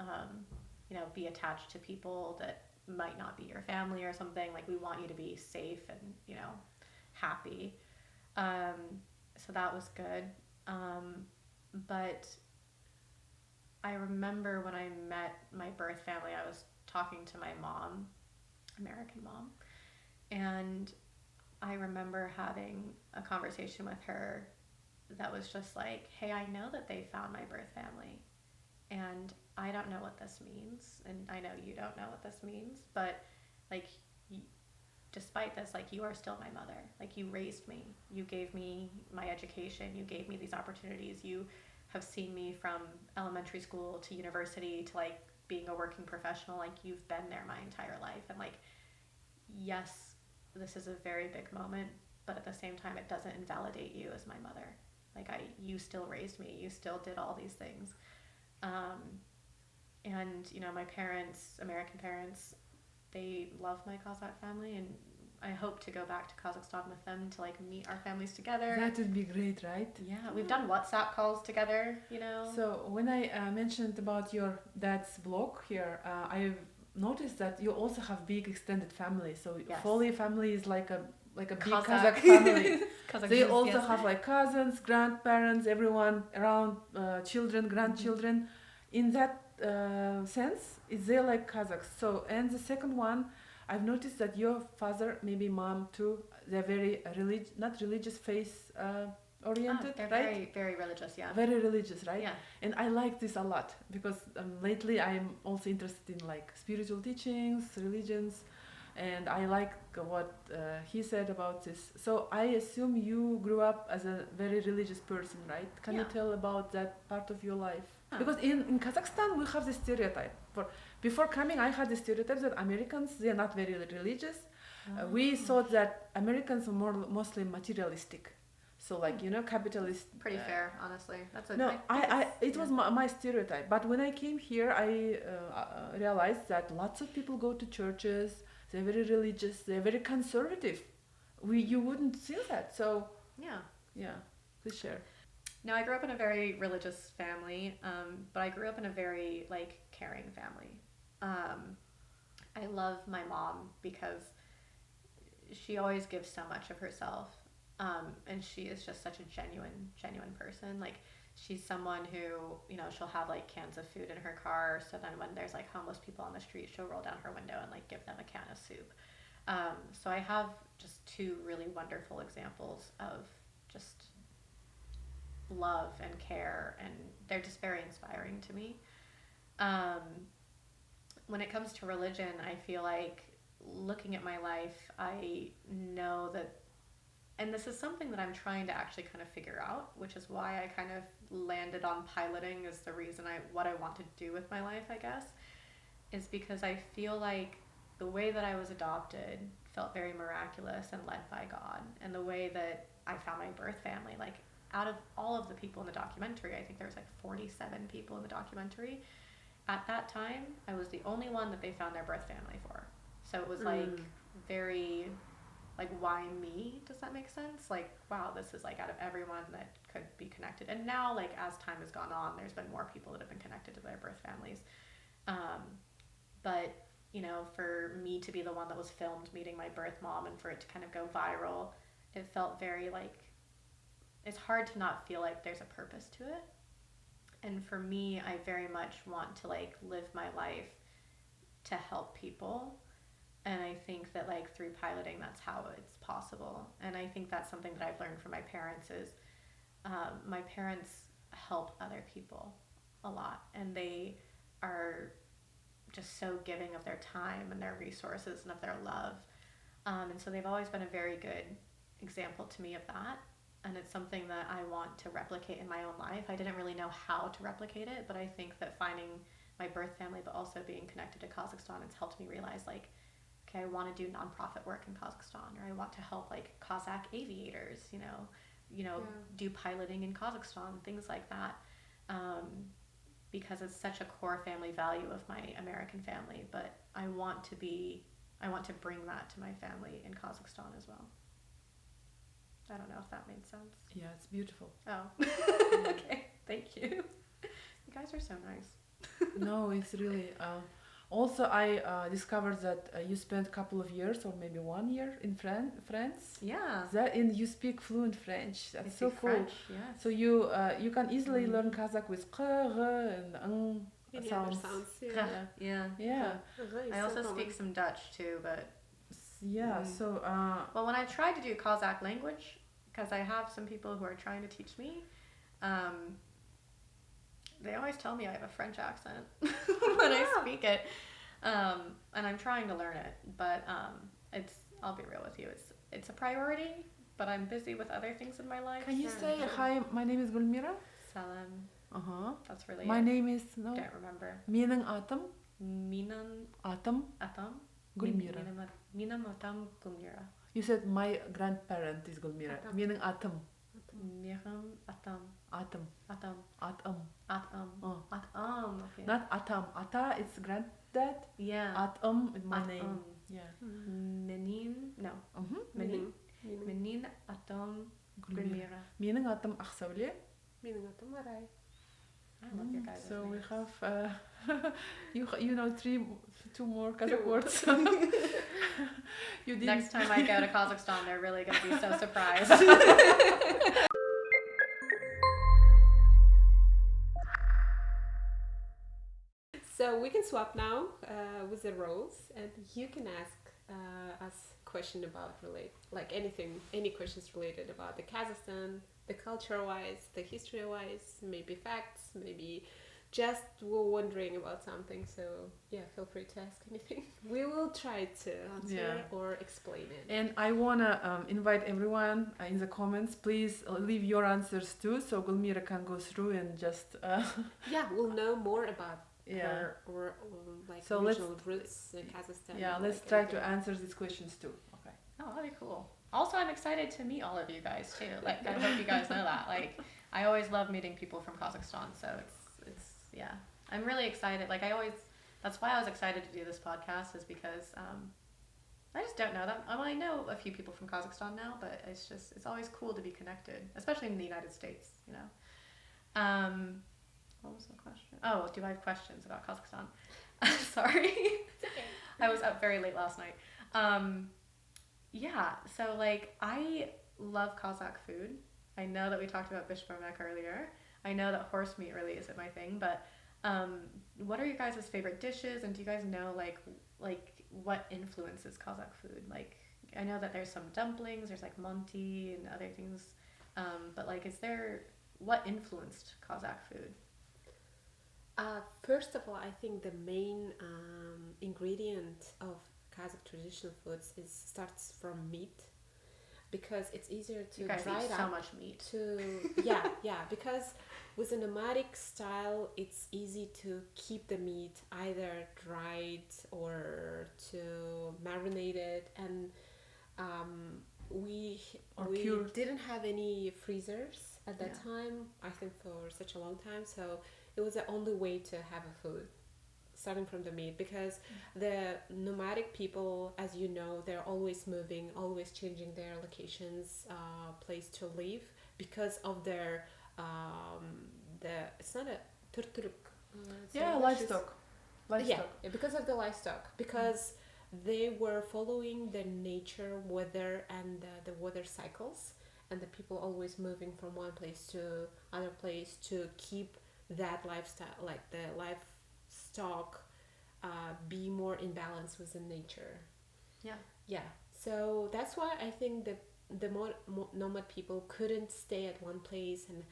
be attached to people that might not be your family or something. Like, we want you to be safe and, happy. So that was good. But I remember when I met my birth family, I was talking to my mom, American mom, and I remember having a conversation with her that was just like, hey, I know that they found my birth family, and I don't know what this means, and I know you don't know what this means, but like, despite this, like, you are still my mother. Like, you raised me, you gave me my education, you gave me these opportunities, you have seen me from elementary school to university to like being a working professional. Like, you've been there my entire life, and like, yes, this is a very big moment, but at the same time, it doesn't invalidate you as my mother. Like, you still raised me, you still did all these things. And my parents, American parents, they love my Kazakh family, and I hope to go back to Kazakhstan with them to like meet our families together. That would be great, right? Yeah, we've done WhatsApp calls together, So when I mentioned about your dad's blog here, I've noticed that you also have big extended family. So Yes. Foley family is like a big Kazakh. Kazakh family. Kazakh They Jews, also yes. have like cousins, grandparents, everyone around, children, grandchildren. In that sense, is they like Kazakhs? So, and the second one, I've noticed that your father, maybe mom too, they're very not religious, faith oriented, They're right? very, very religious, yeah. Very religious, right? Yeah. And I like this a lot because lately I'm also interested in like spiritual teachings, religions, and I like what he said about this. So I assume you grew up as a very religious person, right? Can you Yeah. tell about that part of your life? Oh. Because in Kazakhstan we have this stereotype. Before coming, I had the stereotype that Americans, they're not very religious. We thought that Americans are mostly materialistic. So like, you know, capitalist. Pretty fair, honestly. That's It was my stereotype. But when I came here, I realized that lots of people go to churches. They're very religious. They're very conservative. You wouldn't see that. So yeah, please share. No, I grew up in a very religious family, but I grew up in a very like caring family. I love my mom because she always gives so much of herself, and she is just such a genuine person. Like, she's someone who, you know, she'll have like cans of food in her car, so then when there's like homeless people on the street, she'll roll down her window and like give them a can of soup. So I have just two really wonderful examples of just love and care, and they're just very inspiring to me. When it comes to religion, I feel like looking at my life, I know that, and this is something that I'm trying to actually kind of figure out, which is why I kind of landed on piloting as the reason what I want to do with my life, I guess, is because I feel like the way that I was adopted felt very miraculous and led by God, and the way that I found my birth family, like out of all of the people in the documentary, I think there was like 47 people in the documentary. At that time, I was the only one that they found their birth family for. So it was like very, like, why me? Does that make sense? Like, wow, this is like out of everyone that could be connected. And now, like, as time has gone on, there's been more people that have been connected to their birth families. But, you know, for me to be the one that was filmed meeting my birth mom and for it to kind of go viral, it felt very like, it's hard to not feel like there's a purpose to it. And for me, I very much want to like live my life to help people. And I think that like through piloting, that's how it's possible. And I think that's something that I've learned from my parents is my parents help other people a lot. And they are just so giving of their time and their resources and of their love. And so they've always been a very good example to me of that. And it's something that I want to replicate in my own life. I didn't really know how to replicate it, but I think that finding my birth family, but also being connected to Kazakhstan, it's helped me realize like, okay, I want to do nonprofit work in Kazakhstan, or I want to help like Kazakh aviators, do piloting in Kazakhstan, things like that. Because it's such a core family value of my American family, but I want to bring that to my family in Kazakhstan as well. I don't know if that made sense. Yeah, it's beautiful. Oh, okay. Thank you. You guys are so nice. No, it's really... Also, I discovered that you spent a couple of years, or maybe 1 year in France. Yeah. You speak fluent French. That's so cool. French, yes. So you can easily learn Kazakh with q, r, and sounds. Yeah. I also speak some Dutch too, but... Yeah, so... Well, when I tried to do Kazakh language, because I have some people who are trying to teach me, they always tell me I have a French accent when I speak it. And I'm trying to learn it, but I'll be real with you, it's a priority, but I'm busy with other things in my life. Can you say, hi, my name is Gulmira? Salam. That's really My name is... No. Don't remember. Менің атым? Atam. Gulmira. Менің атам Gulmira. You said my grandparent is Gulmira. Менің атым. Менің атам. Atam. Okay. Not atam. Ata, it's granddad. Yeah. Atam is my name. Yeah. Menin. No. Menin atam Gulmira. Менің атым Ақсәуле. Менің атым Арай. I love your guys' So names. we have you know two more Kazakh words. Next time I go to Kazakhstan, they're really going to be so surprised. So we can swap now with the roles, and you can ask us question about any questions related about the Kazakhstan, the culture-wise, the history-wise, maybe facts, maybe just we're wondering about something. So yeah, feel free to ask anything. We will try to answer or explain it. And I wanna invite everyone in the comments, please leave your answers too, so Gulmira can go through and just we'll know more about like so original roots in Kazakhstan. Yeah, let's like try everything. to answer these questions too. Okay. Oh, that'd be cool. Also, I'm excited to meet all of you guys too. Like, I hope you guys know that. Like, I always love meeting people from Kazakhstan. So it's yeah. I'm really excited. Like, that's why I was excited to do this podcast, is because I just don't know that. I know a few people from Kazakhstan now, but it's always cool to be connected, especially in the United States, you know. What was the question? Oh, do I have questions about Kazakhstan? Sorry. It's okay. I was up very late last night. Yeah, so like I love Kazakh food. I know that we talked about bishbarmak earlier. I know that horse meat really isn't my thing, but what are your guys' favorite dishes, and do you guys know like what influences Kazakh food? Like, I know that there's some dumplings, there's like manti and other things, but like what influenced Kazakh food? First of all, I think the main ingredient of Kazakh traditional foods starts from meat, because it's easier to you guys dry eat it so up. much meat. Because with a nomadic style, it's easy to keep the meat either dried or to marinate it, and we cured. didn't have any freezers at that time, I think, for such a long time, so it was the only way to have a food, starting from the meat, because the nomadic people, as you know, they're always moving, always changing their locations, place to live, because of their it's not a turturuk. Livestock. Yeah, because of the livestock, because they were following the nature, weather, and the weather cycles, and the people always moving from one place to other place to keep that lifestyle, like the livestock, be more in balance with the nature. Yeah. So that's why I think the nomad people couldn't stay at one place and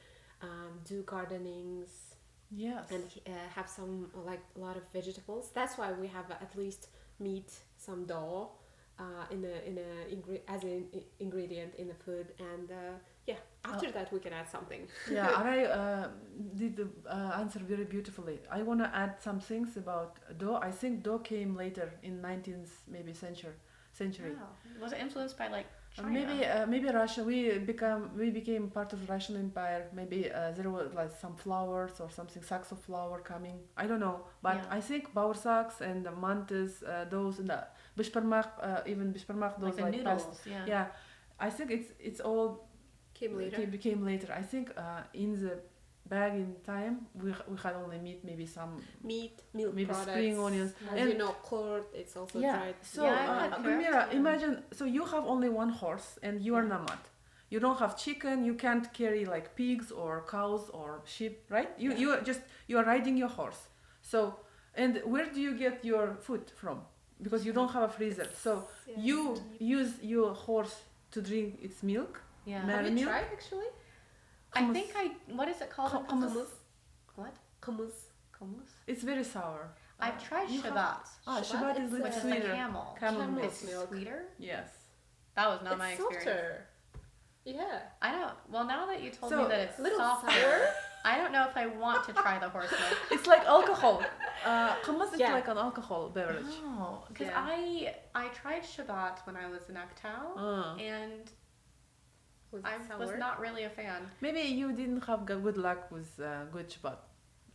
do gardenings. Yes. And have some, like, a lot of vegetables. That's why we have at least meat, some dough, as an ingredient in the food, and after that we can add something. Yeah, I did answer very beautifully. I want to add some things about dough. I think dough came later in 19th century. Wow. Was it influenced by like China? Maybe Russia. We became part of the Russian Empire. Maybe there were like some flowers or something, sacks of flour coming. I don't know, but I think baursaks and the mantas, those, and the bishbarmak, even bishbarmak, those like the noodles. Yeah, I think it's all Came later. I think in the back in time we had only meat, maybe some meat, milk maybe products, spring onions, as and you know, curd, it's also dried. So Gulmira, imagine, so you have only one horse and you are nomad. You don't have chicken, you can't carry like pigs or cows or sheep, right? You are riding your horse. So, and where do you get your food from? Because you don't have a freezer. So you use your horse to drink its milk. Have you tried, actually? I think what is it called? Hummus. What? Hummus. It's very sour. I've tried shabat. Shabat is which is the sweeter. camel milk. It's sweeter? Yes. That was not my experience. Softer. Yeah. I don't. Well, now that you told So, me that it's little softer, sour. I don't know if I want to try the horse milk. It's like alcohol. Hummus is like an alcohol beverage. Oh, because I tried shabat when I was in Aktau, and I was not really a fan. Maybe you didn't have good luck with good Shabbat.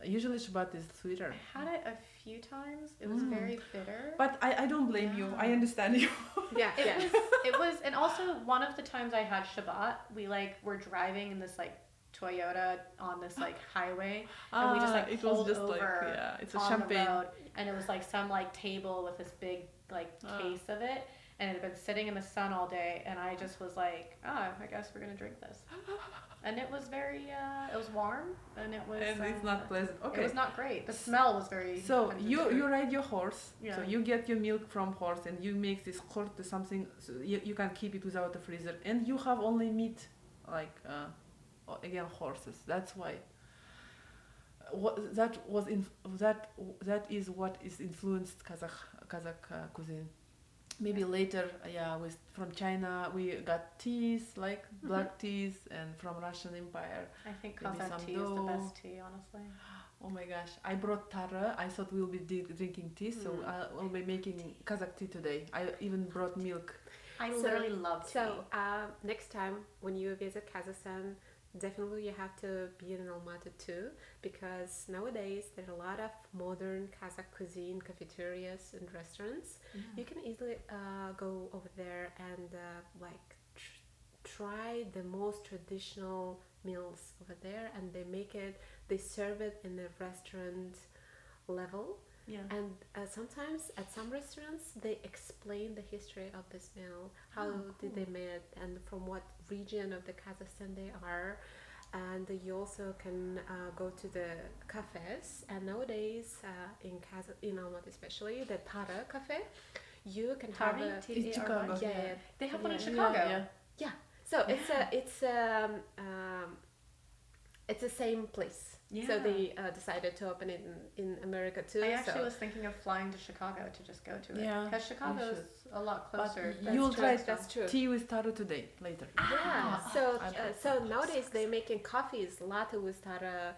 Usually Shabbat is sweeter. I had it a few times. It was very bitter. But I don't blame you. I understand you. It was, and also one of the times I had Shabbat, we like were driving in this like Toyota on this like highway, and we just like pulled over it's a on champagne. the road, and it was like some like table with this big like case of it. And it had been sitting in the sun all day, and I just was like, I guess we're gonna drink this. And it was very, it was warm, and it was. And it's not pleasant. Okay. It was not great. The smell was very. So you ride your horse. Yeah. So you get your milk from horse, and you make this curd to something. So you can keep it without a freezer, and you have only meat, like again horses. That's why. That is what is influenced Kazakh cuisine. Maybe later, from China we got teas, like black teas, and from Russian Empire. I think Kazakh tea is the best tea, honestly. Oh my gosh, I brought tara. I thought we'll be drinking tea, so I'll be making Kazakh tea today. I even brought milk. I literally love tea. So next time when you visit Kazakhstan, definitely you have to be in Almaty too, because nowadays there are a lot of modern Kazakh cuisine cafeterias and restaurants. You can easily go over there and try the most traditional meals over there, and they serve it in the restaurant level. And sometimes at some restaurants they explain the history of this meal, how did they make it, and from what region of the Kazakhstan they are. And you also can go to the cafes, and nowadays in Almaty especially, the Tara cafe, you can have It's Chicago. They have one in Chicago. So it's the same place. So they decided to open it in America too. I actually was thinking of flying to Chicago to just go to it. Because Chicago is a lot closer. But you'll try that's true. tea with taro today, later. Yeah. So nowadays they're making coffees, latte with taro,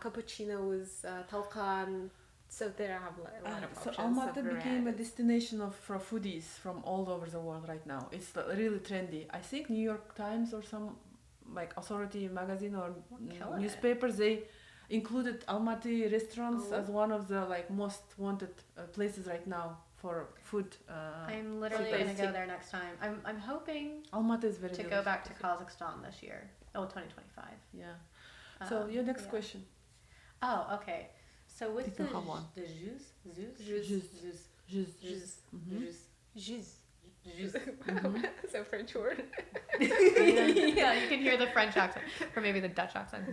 cappuccino with Tuған. So they have a lot of options. So Almaty became a destination for foodies from all over the world right now. It's really trendy. I think New York Times or some authority magazine or newspapers, they included Almaty restaurants as one of the most wanted places right now for food. I'm literally going to go there next time. I'm hoping Almaty is very to go back to Kazakhstan this year. 2025. Yeah. So your next question. Oh, okay. So with the jus. So French word. Yeah, you can hear the French accent, or maybe the Dutch accent.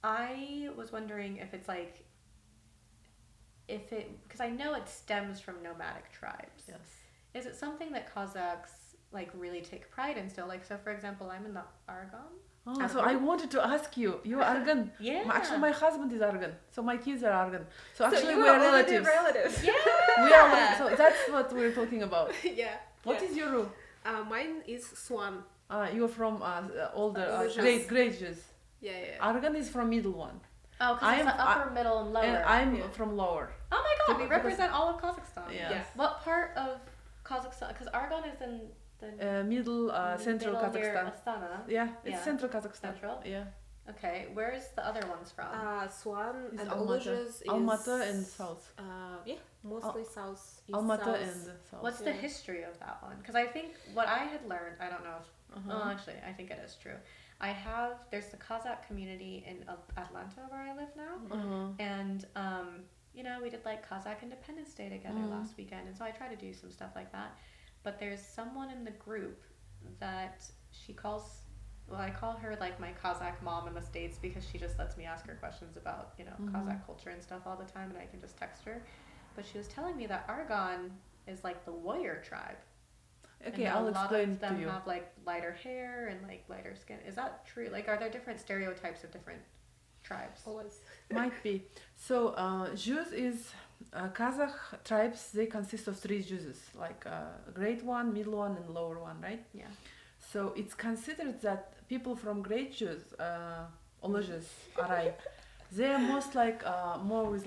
I was wondering if it's because I know it stems from nomadic tribes. Yes. Is it something that Kazakhs really take pride in still? So for example, I'm in the Argon. Oh, so I wanted to ask you, you're Argan. Yeah. Actually, my husband is Argan, so my kids are Argan. So actually, we are relatives. Yeah. We are. So that's what we're talking about. Yeah. What is your roux? Mine is Swan. You're from older great Jews. Yeah. Argan is from middle one. Oh, because it's upper, middle, and lower. And I'm from lower. Oh my God, we represent all of Kazakhstan. Yes. What part of Kazakhstan? Because Argon is in the middle central Kazakhstan. Astana. Yeah, it's central Kazakhstan. Central? Yeah. Okay, where's the other ones from? Swan and Almaty and south. Mostly south. Almaty and south. What's the history of that one? Because I think what I had learned, I don't know if, well, actually, I think it is true. There's the Kazakh community in Atlanta where I live now, and we did Kazakh Independence Day together last weekend, and so I try to do some stuff like that. But there's someone in the group that she calls, I call her my Kazakh mom in the States, because she just lets me ask her questions about Kazakh culture and stuff all the time, and I can just text her. But she was telling me that Argon is the warrior tribe. Okay, and I'll explain to you. A lot of them have lighter hair and lighter skin. Is that true? Are there different stereotypes of different tribes? Always. Might be. So Jews is Kazakh tribes. They consist of 3 Jews, great one, middle one, and lower one, right? Yeah. So it's considered that people from great Jews, Ulu Jews, Aray, they are most more with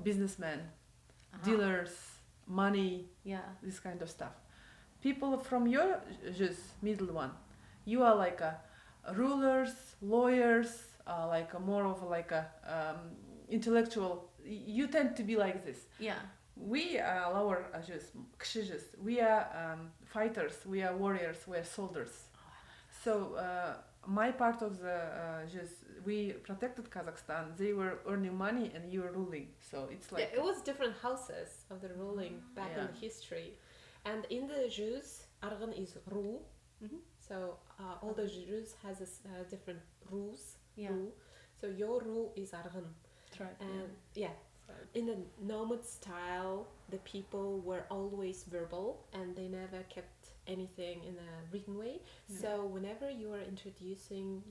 businessmen, dealers, money, this kind of stuff. People from your Jews, middle one, you are rulers, lawyers, more of intellectual. You tend to be like this. Yeah. We are lower Jews, Kshi Jews. We are fighters. We are warriors. We are soldiers. So my part of the Jews, we protected Kazakhstan. They were earning money, and you were ruling. So it's it was different houses of the ruling back in the history. And in the Jews, Argan is Ru. So all the Jews has different rules. Yeah. So your Ru is Argan. Right. And in the nomad style, the people were always verbal, and they never kept anything in a written way. So whenever you are introducing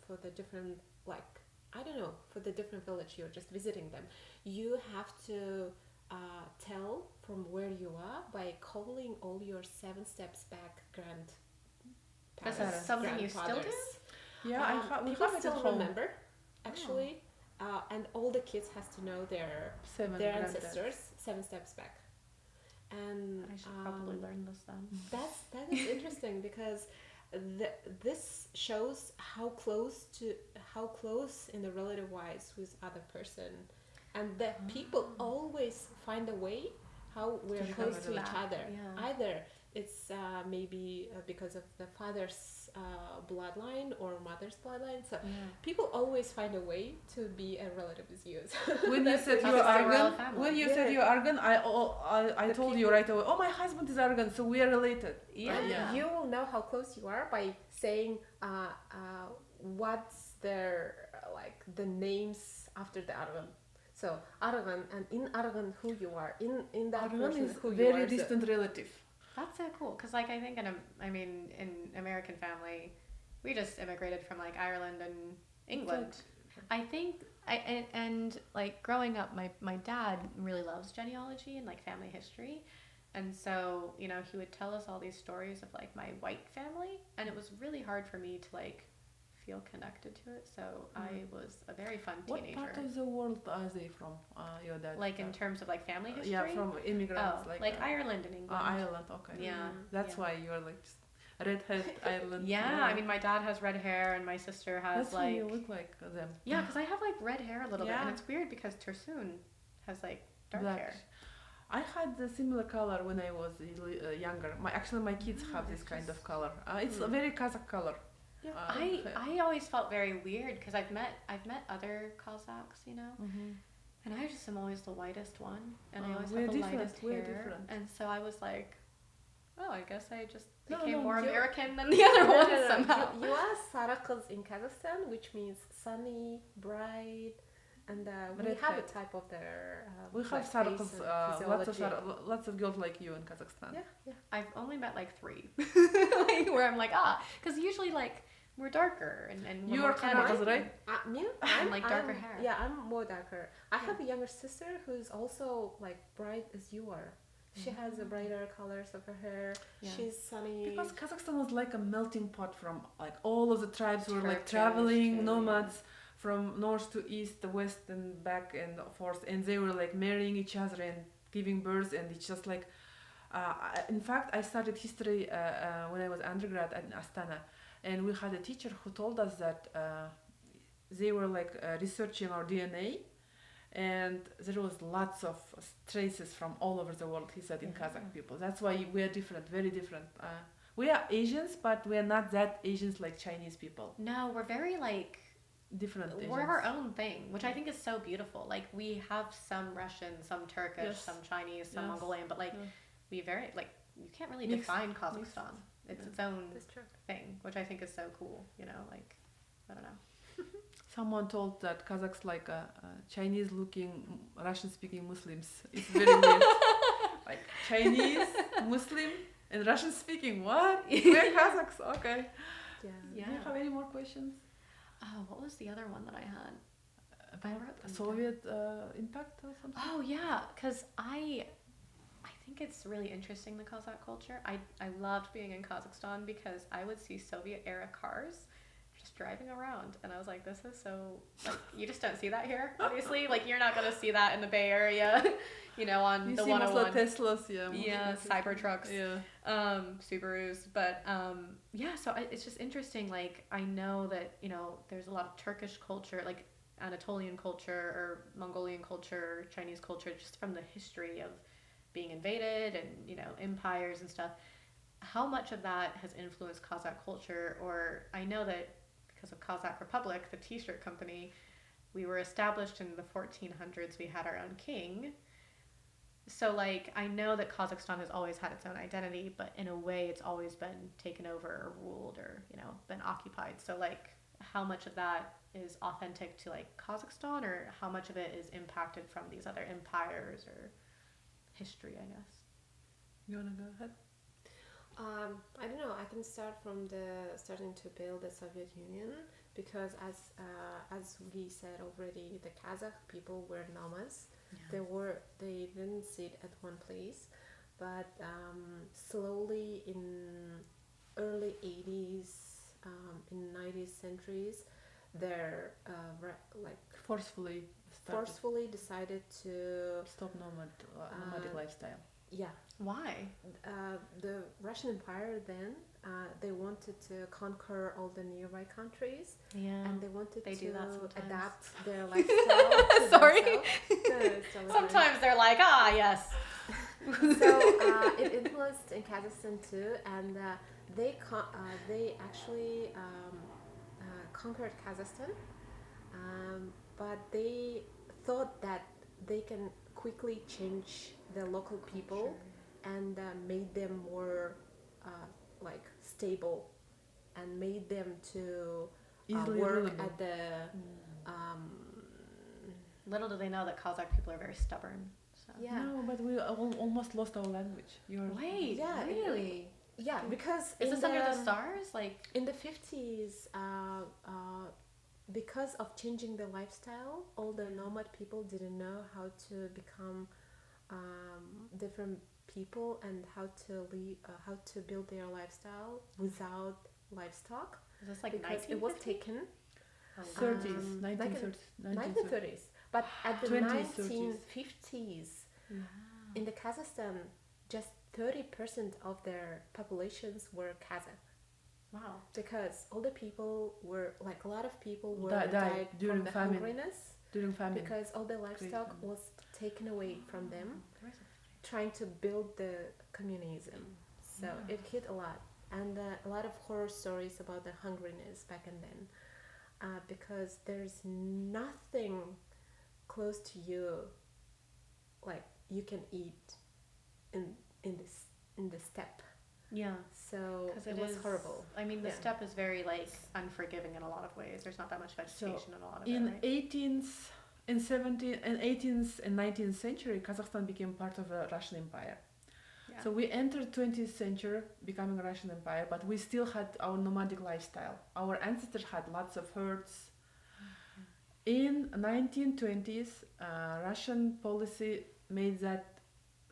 for the different for the different village, you're just visiting them, you have to tell from where you are by calling all your 7 steps back This is something you still do? Yeah, we people have it still at home. remember, actually, and all the kids has to know their ancestors 7 steps back. And I should probably learn this then. that is interesting because this shows how close in the relative wise with other person, and that people always find a way how we're close to each other. Yeah. Either it's maybe because of the father's bloodline or mother's bloodline. So people always find a way to be a relative with you. When you said you're Argan, I told you right away, oh, my husband is Argan, so we are related. Yeah. You will know how close you are by saying what's their the names after the Argan. So Argan, and in Argan who you are, in that Argan person is who you very are. distant relative. That's so cool, because I think in American family, we just immigrated from Ireland and England. I think and growing up, my dad really loves genealogy and family history, and so he would tell us all these stories of my white family, and it was really hard for me to feel connected to it. So I was a very fun teenager. What part of the world are they from? Your dad? In terms of family history? Yeah, from immigrants. Ireland and England. Ireland, okay. Yeah. That's why you're just redhead Ireland. Yeah, I mean, my dad has red hair and my sister has That's why you look like them. Yeah, because I have red hair a little bit, and it's weird because Tursun has dark hair. I had the similar color when I was younger. My kids have this kind of color. It's a very Kazakh color. Yeah. I always felt very weird because I've met other Kazakhs, and I just am always the whitest one, and I always have the lightest hair, and so I was like, oh, I guess I just became more American than the other ones somehow. You are Sara Kız in Kazakhstan, which means sunny, bright, and we have a type of their we have Sara Kız, lots of girls like you in Kazakhstan. Yeah. I've only met 3 where I'm because usually we're darker and you are Kara Kız, right? I'm darker hair. Yeah, I'm more darker. I have a younger sister who's also bright as you are. She has a brighter colors of her hair. Yeah. She's sunny. Because Kazakhstan was like a melting pot from all of the tribes were traveling nomads from north to east, the west and back and forth, and they were marrying each other and giving birth, and it's just in fact, I studied history when I was undergrad at Astana, and we had a teacher who told us that they were researching our DNA, and there was lots of traces from all over the world, he said, in Kazakh people. That's why we are different, very different. We are Asians, but we are not that Asians like Chinese people. No, we're very different Asians. We're our own thing, which I think is so beautiful. We have some Russian, some Turkish, some Chinese, some Mongolian, but we very you can't really define Kazakhstan. It's its own thing, which I think is so cool. I don't know. Someone told that Kazakhs like Chinese-looking Russian-speaking Muslims. It's very weird. Chinese, Muslim, and Russian-speaking. What? We're Kazakhs. Okay. Yeah. Do you have any more questions? What was the other one that I had? Soviet impact or something? Oh yeah, because I think it's really interesting, the Kazakh culture. I loved being in Kazakhstan because I would see Soviet era cars just driving around, and I was like, this is so you just don't see that here, obviously. You're not gonna see that in the Bay Area, on you the see 101. Teslas, Cybertrucks, Subarus, but so it's just interesting. I know that there's a lot of Turkish culture, Anatolian culture or Mongolian culture, Chinese culture, just from the history of being invaded and empires and stuff. How much of that has influenced Kazakh culture? Or I know that because of Kazakh Republic, the t-shirt company, we were established in the 1400s. We had our own king. So I know that Kazakhstan has always had its own identity, but in a way it's always been taken over or ruled or been occupied. So how much of that is authentic to Kazakhstan, or how much of it is impacted from these other empires or history, I guess? You wanna go ahead? I don't know. I can start from starting to build the Soviet Union, because as we said already, the Kazakh people were nomads. They didn't sit at one place, but slowly in early 80s, in 90s centuries, they're like forcefully decided to stop nomadic lifestyle. Yeah. Why? The Russian Empire then, they wanted to conquer all the nearby countries, and they wanted do that to sometimes. adapt their lifestyle to Sorry. themselves. Sometimes they're like, ah, yes. So it influenced in Kazakhstan too, and they actually conquered Kazakhstan, but they thought that they can quickly change the local people and made them more like stable, and made them to work at the Little do they know that Kazakh people are very stubborn. So. yeah. No, but we almost lost our language. Wait, Yeah, really? Yeah, because Is this under the stars? Like in the 50s, because of changing the lifestyle, all the nomad people didn't know how to become different people and how to build their lifestyle without livestock. is this like Because 1950? it was taken 30s, 1930s, but at the 20s, 1950s, in the Kazakhstan, just 30% of their populations were Kazakh. Wow. Because all the people were like a lot of people were died during from the famine. hungriness, During famine. because all the livestock famine. was taken away from them, trying to build the communism. So it hit a lot, and a lot of horror stories about the hungriness back and then, because there's nothing close to you like you can eat in the steppe. Yeah. So it was horrible. I mean, the Yeah. steppe is very like unforgiving in a lot of ways. There's not that much vegetation in a lot of In it, right? 18th and 19th century, Kazakhstan became part of the Russian Empire. Yeah. So we entered 20th century becoming a Russian Empire, but we still had our nomadic lifestyle. Our ancestors had lots of herds. In 1920s, Russian policy made that,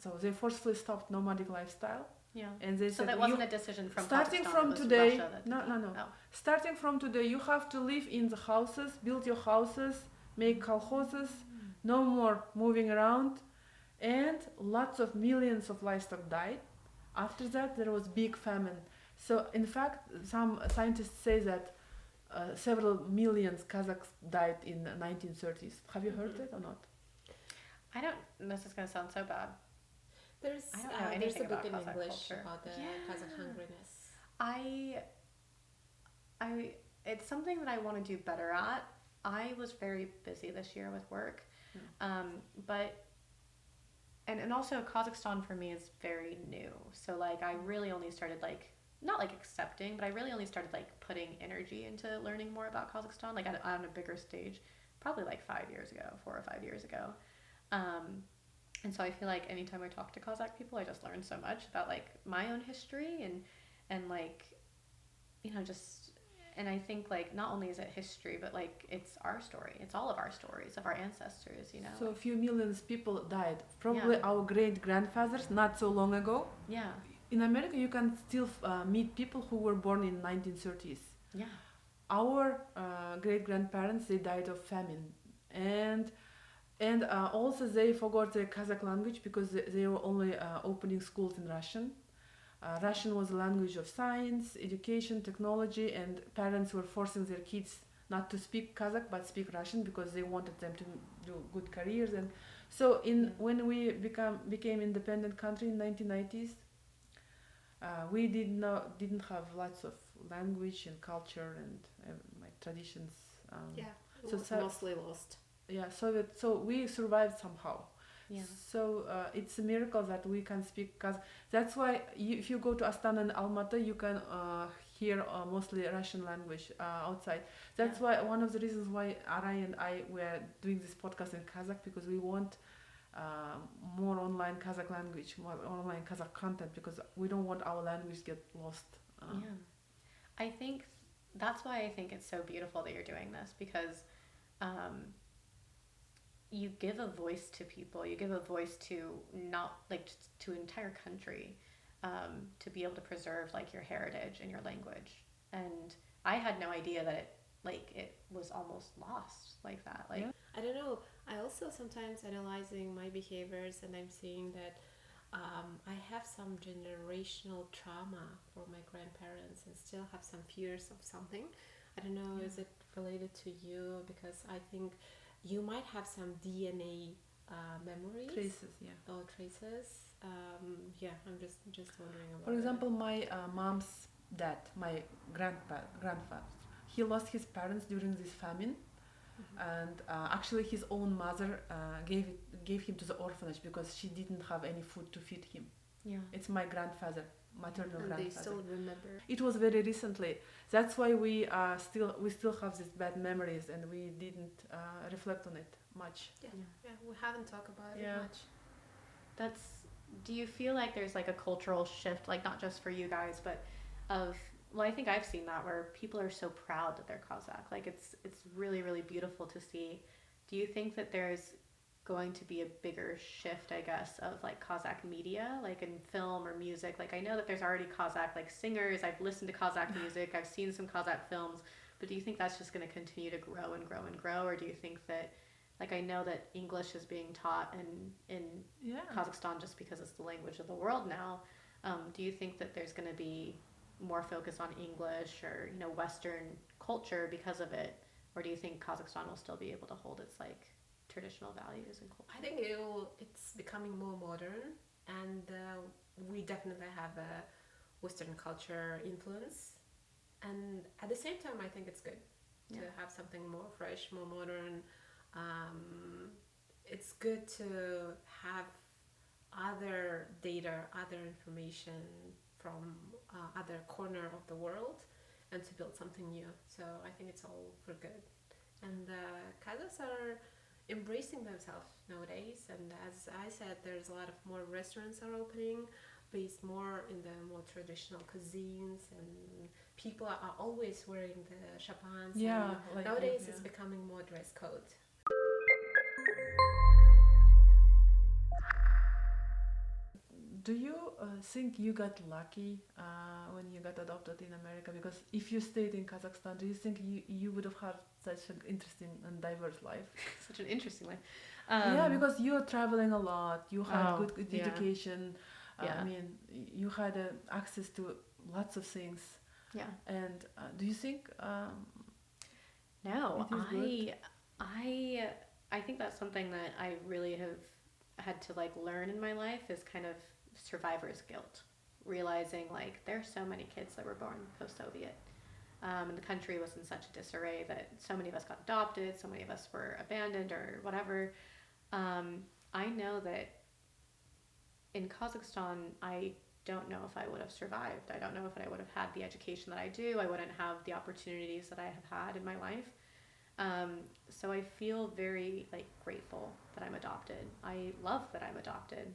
so they forcefully stopped nomadic lifestyle. Yeah. And they So said, that wasn't a decision from starting Kazakhstan, from it was today, Russia that no. Oh. Starting from today, you have to live in the houses, build your houses, make kolkhozes, no more moving around, and lots of millions of livestock died. After that, there was big famine. So, in fact, some scientists say that several millions Kazakhs died in the 1930s. Have you heard it or not? I don't. This is going to sound so bad. There's I don't know there's anything a book about in Kazakh English culture. about the Kazakh hungriness. It's something that I want to do better at. I was very busy this year with work, but and also Kazakhstan for me is very new. So like I really only started like not like accepting, but I really only started like putting energy into learning more about Kazakhstan, like on a bigger stage, probably like 4 or 5 years ago. And so I feel like anytime I talk to Kazakh people, I just learn so much about like my own history and like, you know, just, and I think like not only is it history, but like it's our story. It's all of our stories of our ancestors, you know. So a few millions people died. Probably our great-grandfathers not so long ago. Yeah. In America, you can still meet people who were born in 1930s. Yeah. Our great-grandparents, they died of famine. And also they forgot the Kazakh language because they were only opening schools in Russian. Russian was the language of science, education, technology, and parents were forcing their kids not to speak Kazakh but speak Russian because they wanted them to do good careers. And so when we became independent country in 1990s, we didn't have lots of language and culture and like traditions. It was mostly lost. Yeah, so we survived somehow. Yeah. So it's a miracle that we can speak Kazakh. That's why if you go to Astana and Almaty, you can hear mostly Russian language outside. That's why one of the reasons why Aray and I were doing this podcast in Kazakh, because we want more online Kazakh language, more online Kazakh content, because we don't want our language to get lost. I think that's why I think it's so beautiful that you're doing this, because you give a voice to people. You give a voice to not like to an entire country, to be able to preserve like your heritage and your language. And I had no idea that it was almost lost like that. Like, Yeah. I don't know. I also sometimes analyzing my behaviors, and I'm seeing that I have some generational trauma for my grandparents, and still have some fears of something. I don't know. Is it related to you? Because I think you might have some DNA memories. Traces, yeah. Or traces. I'm just wondering about. For example, my mom's dad, my grandfather, he lost his parents during this famine, and actually his own mother gave him to the orphanage because she didn't have any food to feed him. yeah. It's my grandfather, maternal And grandfather. they still remember. It was very recently. That's why we still have these bad memories, and we didn't reflect on it much. Yeah, we haven't talked about it Yeah. much. Do you feel like there's like a cultural shift, like not just for you guys, but I think I've seen that where people are so proud that they're Kazakh. Like it's really, really beautiful to see. Do you think that there's going to be a bigger shift, I guess, of like Kazakh media, like in film or music? Like I know that there's already Kazakh like singers. I've listened to Kazakh music. I've seen some Kazakh films. But do you think that's just going to continue to grow and grow and grow? Or do you think that, like I know that English is being taught in Yeah. Kazakhstan just because it's the language of the world now. Do you think that there's going to be more focus on English or Western culture because of it, or do you think Kazakhstan will still be able to hold its like traditional values and culture? I think it's becoming more modern, and we definitely have a Western culture influence. And at the same time, I think it's good to have something more fresh, more modern. It's good to have other data, other information from other corner of the world, and to build something new. So I think it's all for good. And Kazakhs are embracing themselves nowadays. And as I said, there's a lot of more restaurants are opening, based more in the more traditional cuisines, and people are always wearing the chapans. Yeah, And like, nowadays yeah. it's becoming more dress code. Do you think you got lucky when you got adopted in America? Because if you stayed in Kazakhstan, do you think you would have had such an interesting and diverse life? Such an interesting life. Yeah, because you're traveling a lot. You had good yeah. education. Yeah. I mean, you had access to lots of things. Yeah. And do you think? No, It is good. I think that's something that I really have had to like learn in my life is kind of survivor's guilt, realizing like there's so many kids that were born post-Soviet, and the country was in such a disarray that so many of us got adopted, so many of us were abandoned or whatever. I know that in Kazakhstan, I don't know if I would have survived. I don't know if I would have had the education that I do. I wouldn't have the opportunities that I have had in my life. So I feel very like grateful that I'm adopted. I love that I'm adopted.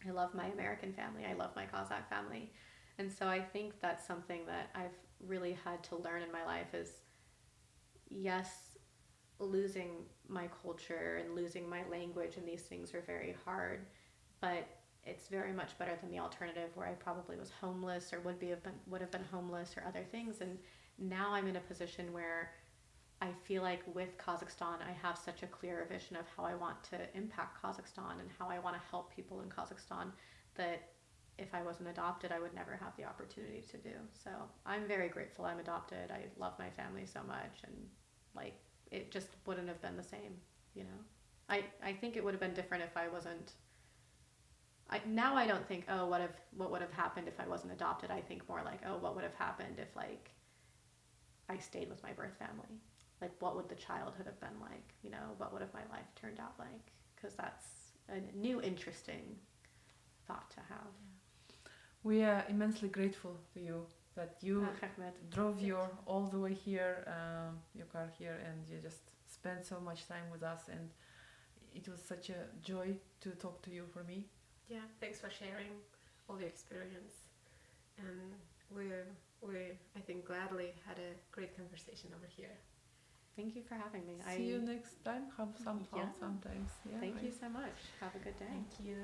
I love my American family. I love my Kazakh family. And so I think that's something that I've really had to learn in my life is, yes, losing my culture and losing my language and these things are very hard, but it's very much better than the alternative where I probably was homeless or would have been homeless or other things. And now I'm in a position where I feel like with Kazakhstan, I have such a clear vision of how I want to impact Kazakhstan and how I want to help people in Kazakhstan that if I wasn't adopted, I would never have the opportunity to do. So I'm very grateful I'm adopted. I love my family so much, and like it just wouldn't have been the same, I think it would have been different if I wasn't. Now I don't think, oh, what would have happened if I wasn't adopted. I think more like, oh, what would have happened if like I stayed with my birth family. Like, what would the childhood have been like? What would have my life turned out like? Because that's a new, interesting thought to have. We are immensely grateful to you that you drove all the way here, your car here, and you just spent so much time with us. And it was such a joy to talk to you for me. Yeah, thanks for sharing all your experience. And we I think gladly had a great conversation over here. Thank you for having me. See you next time. Have some fun sometimes. Yeah, Thank you so much. Have a good day. Thank you.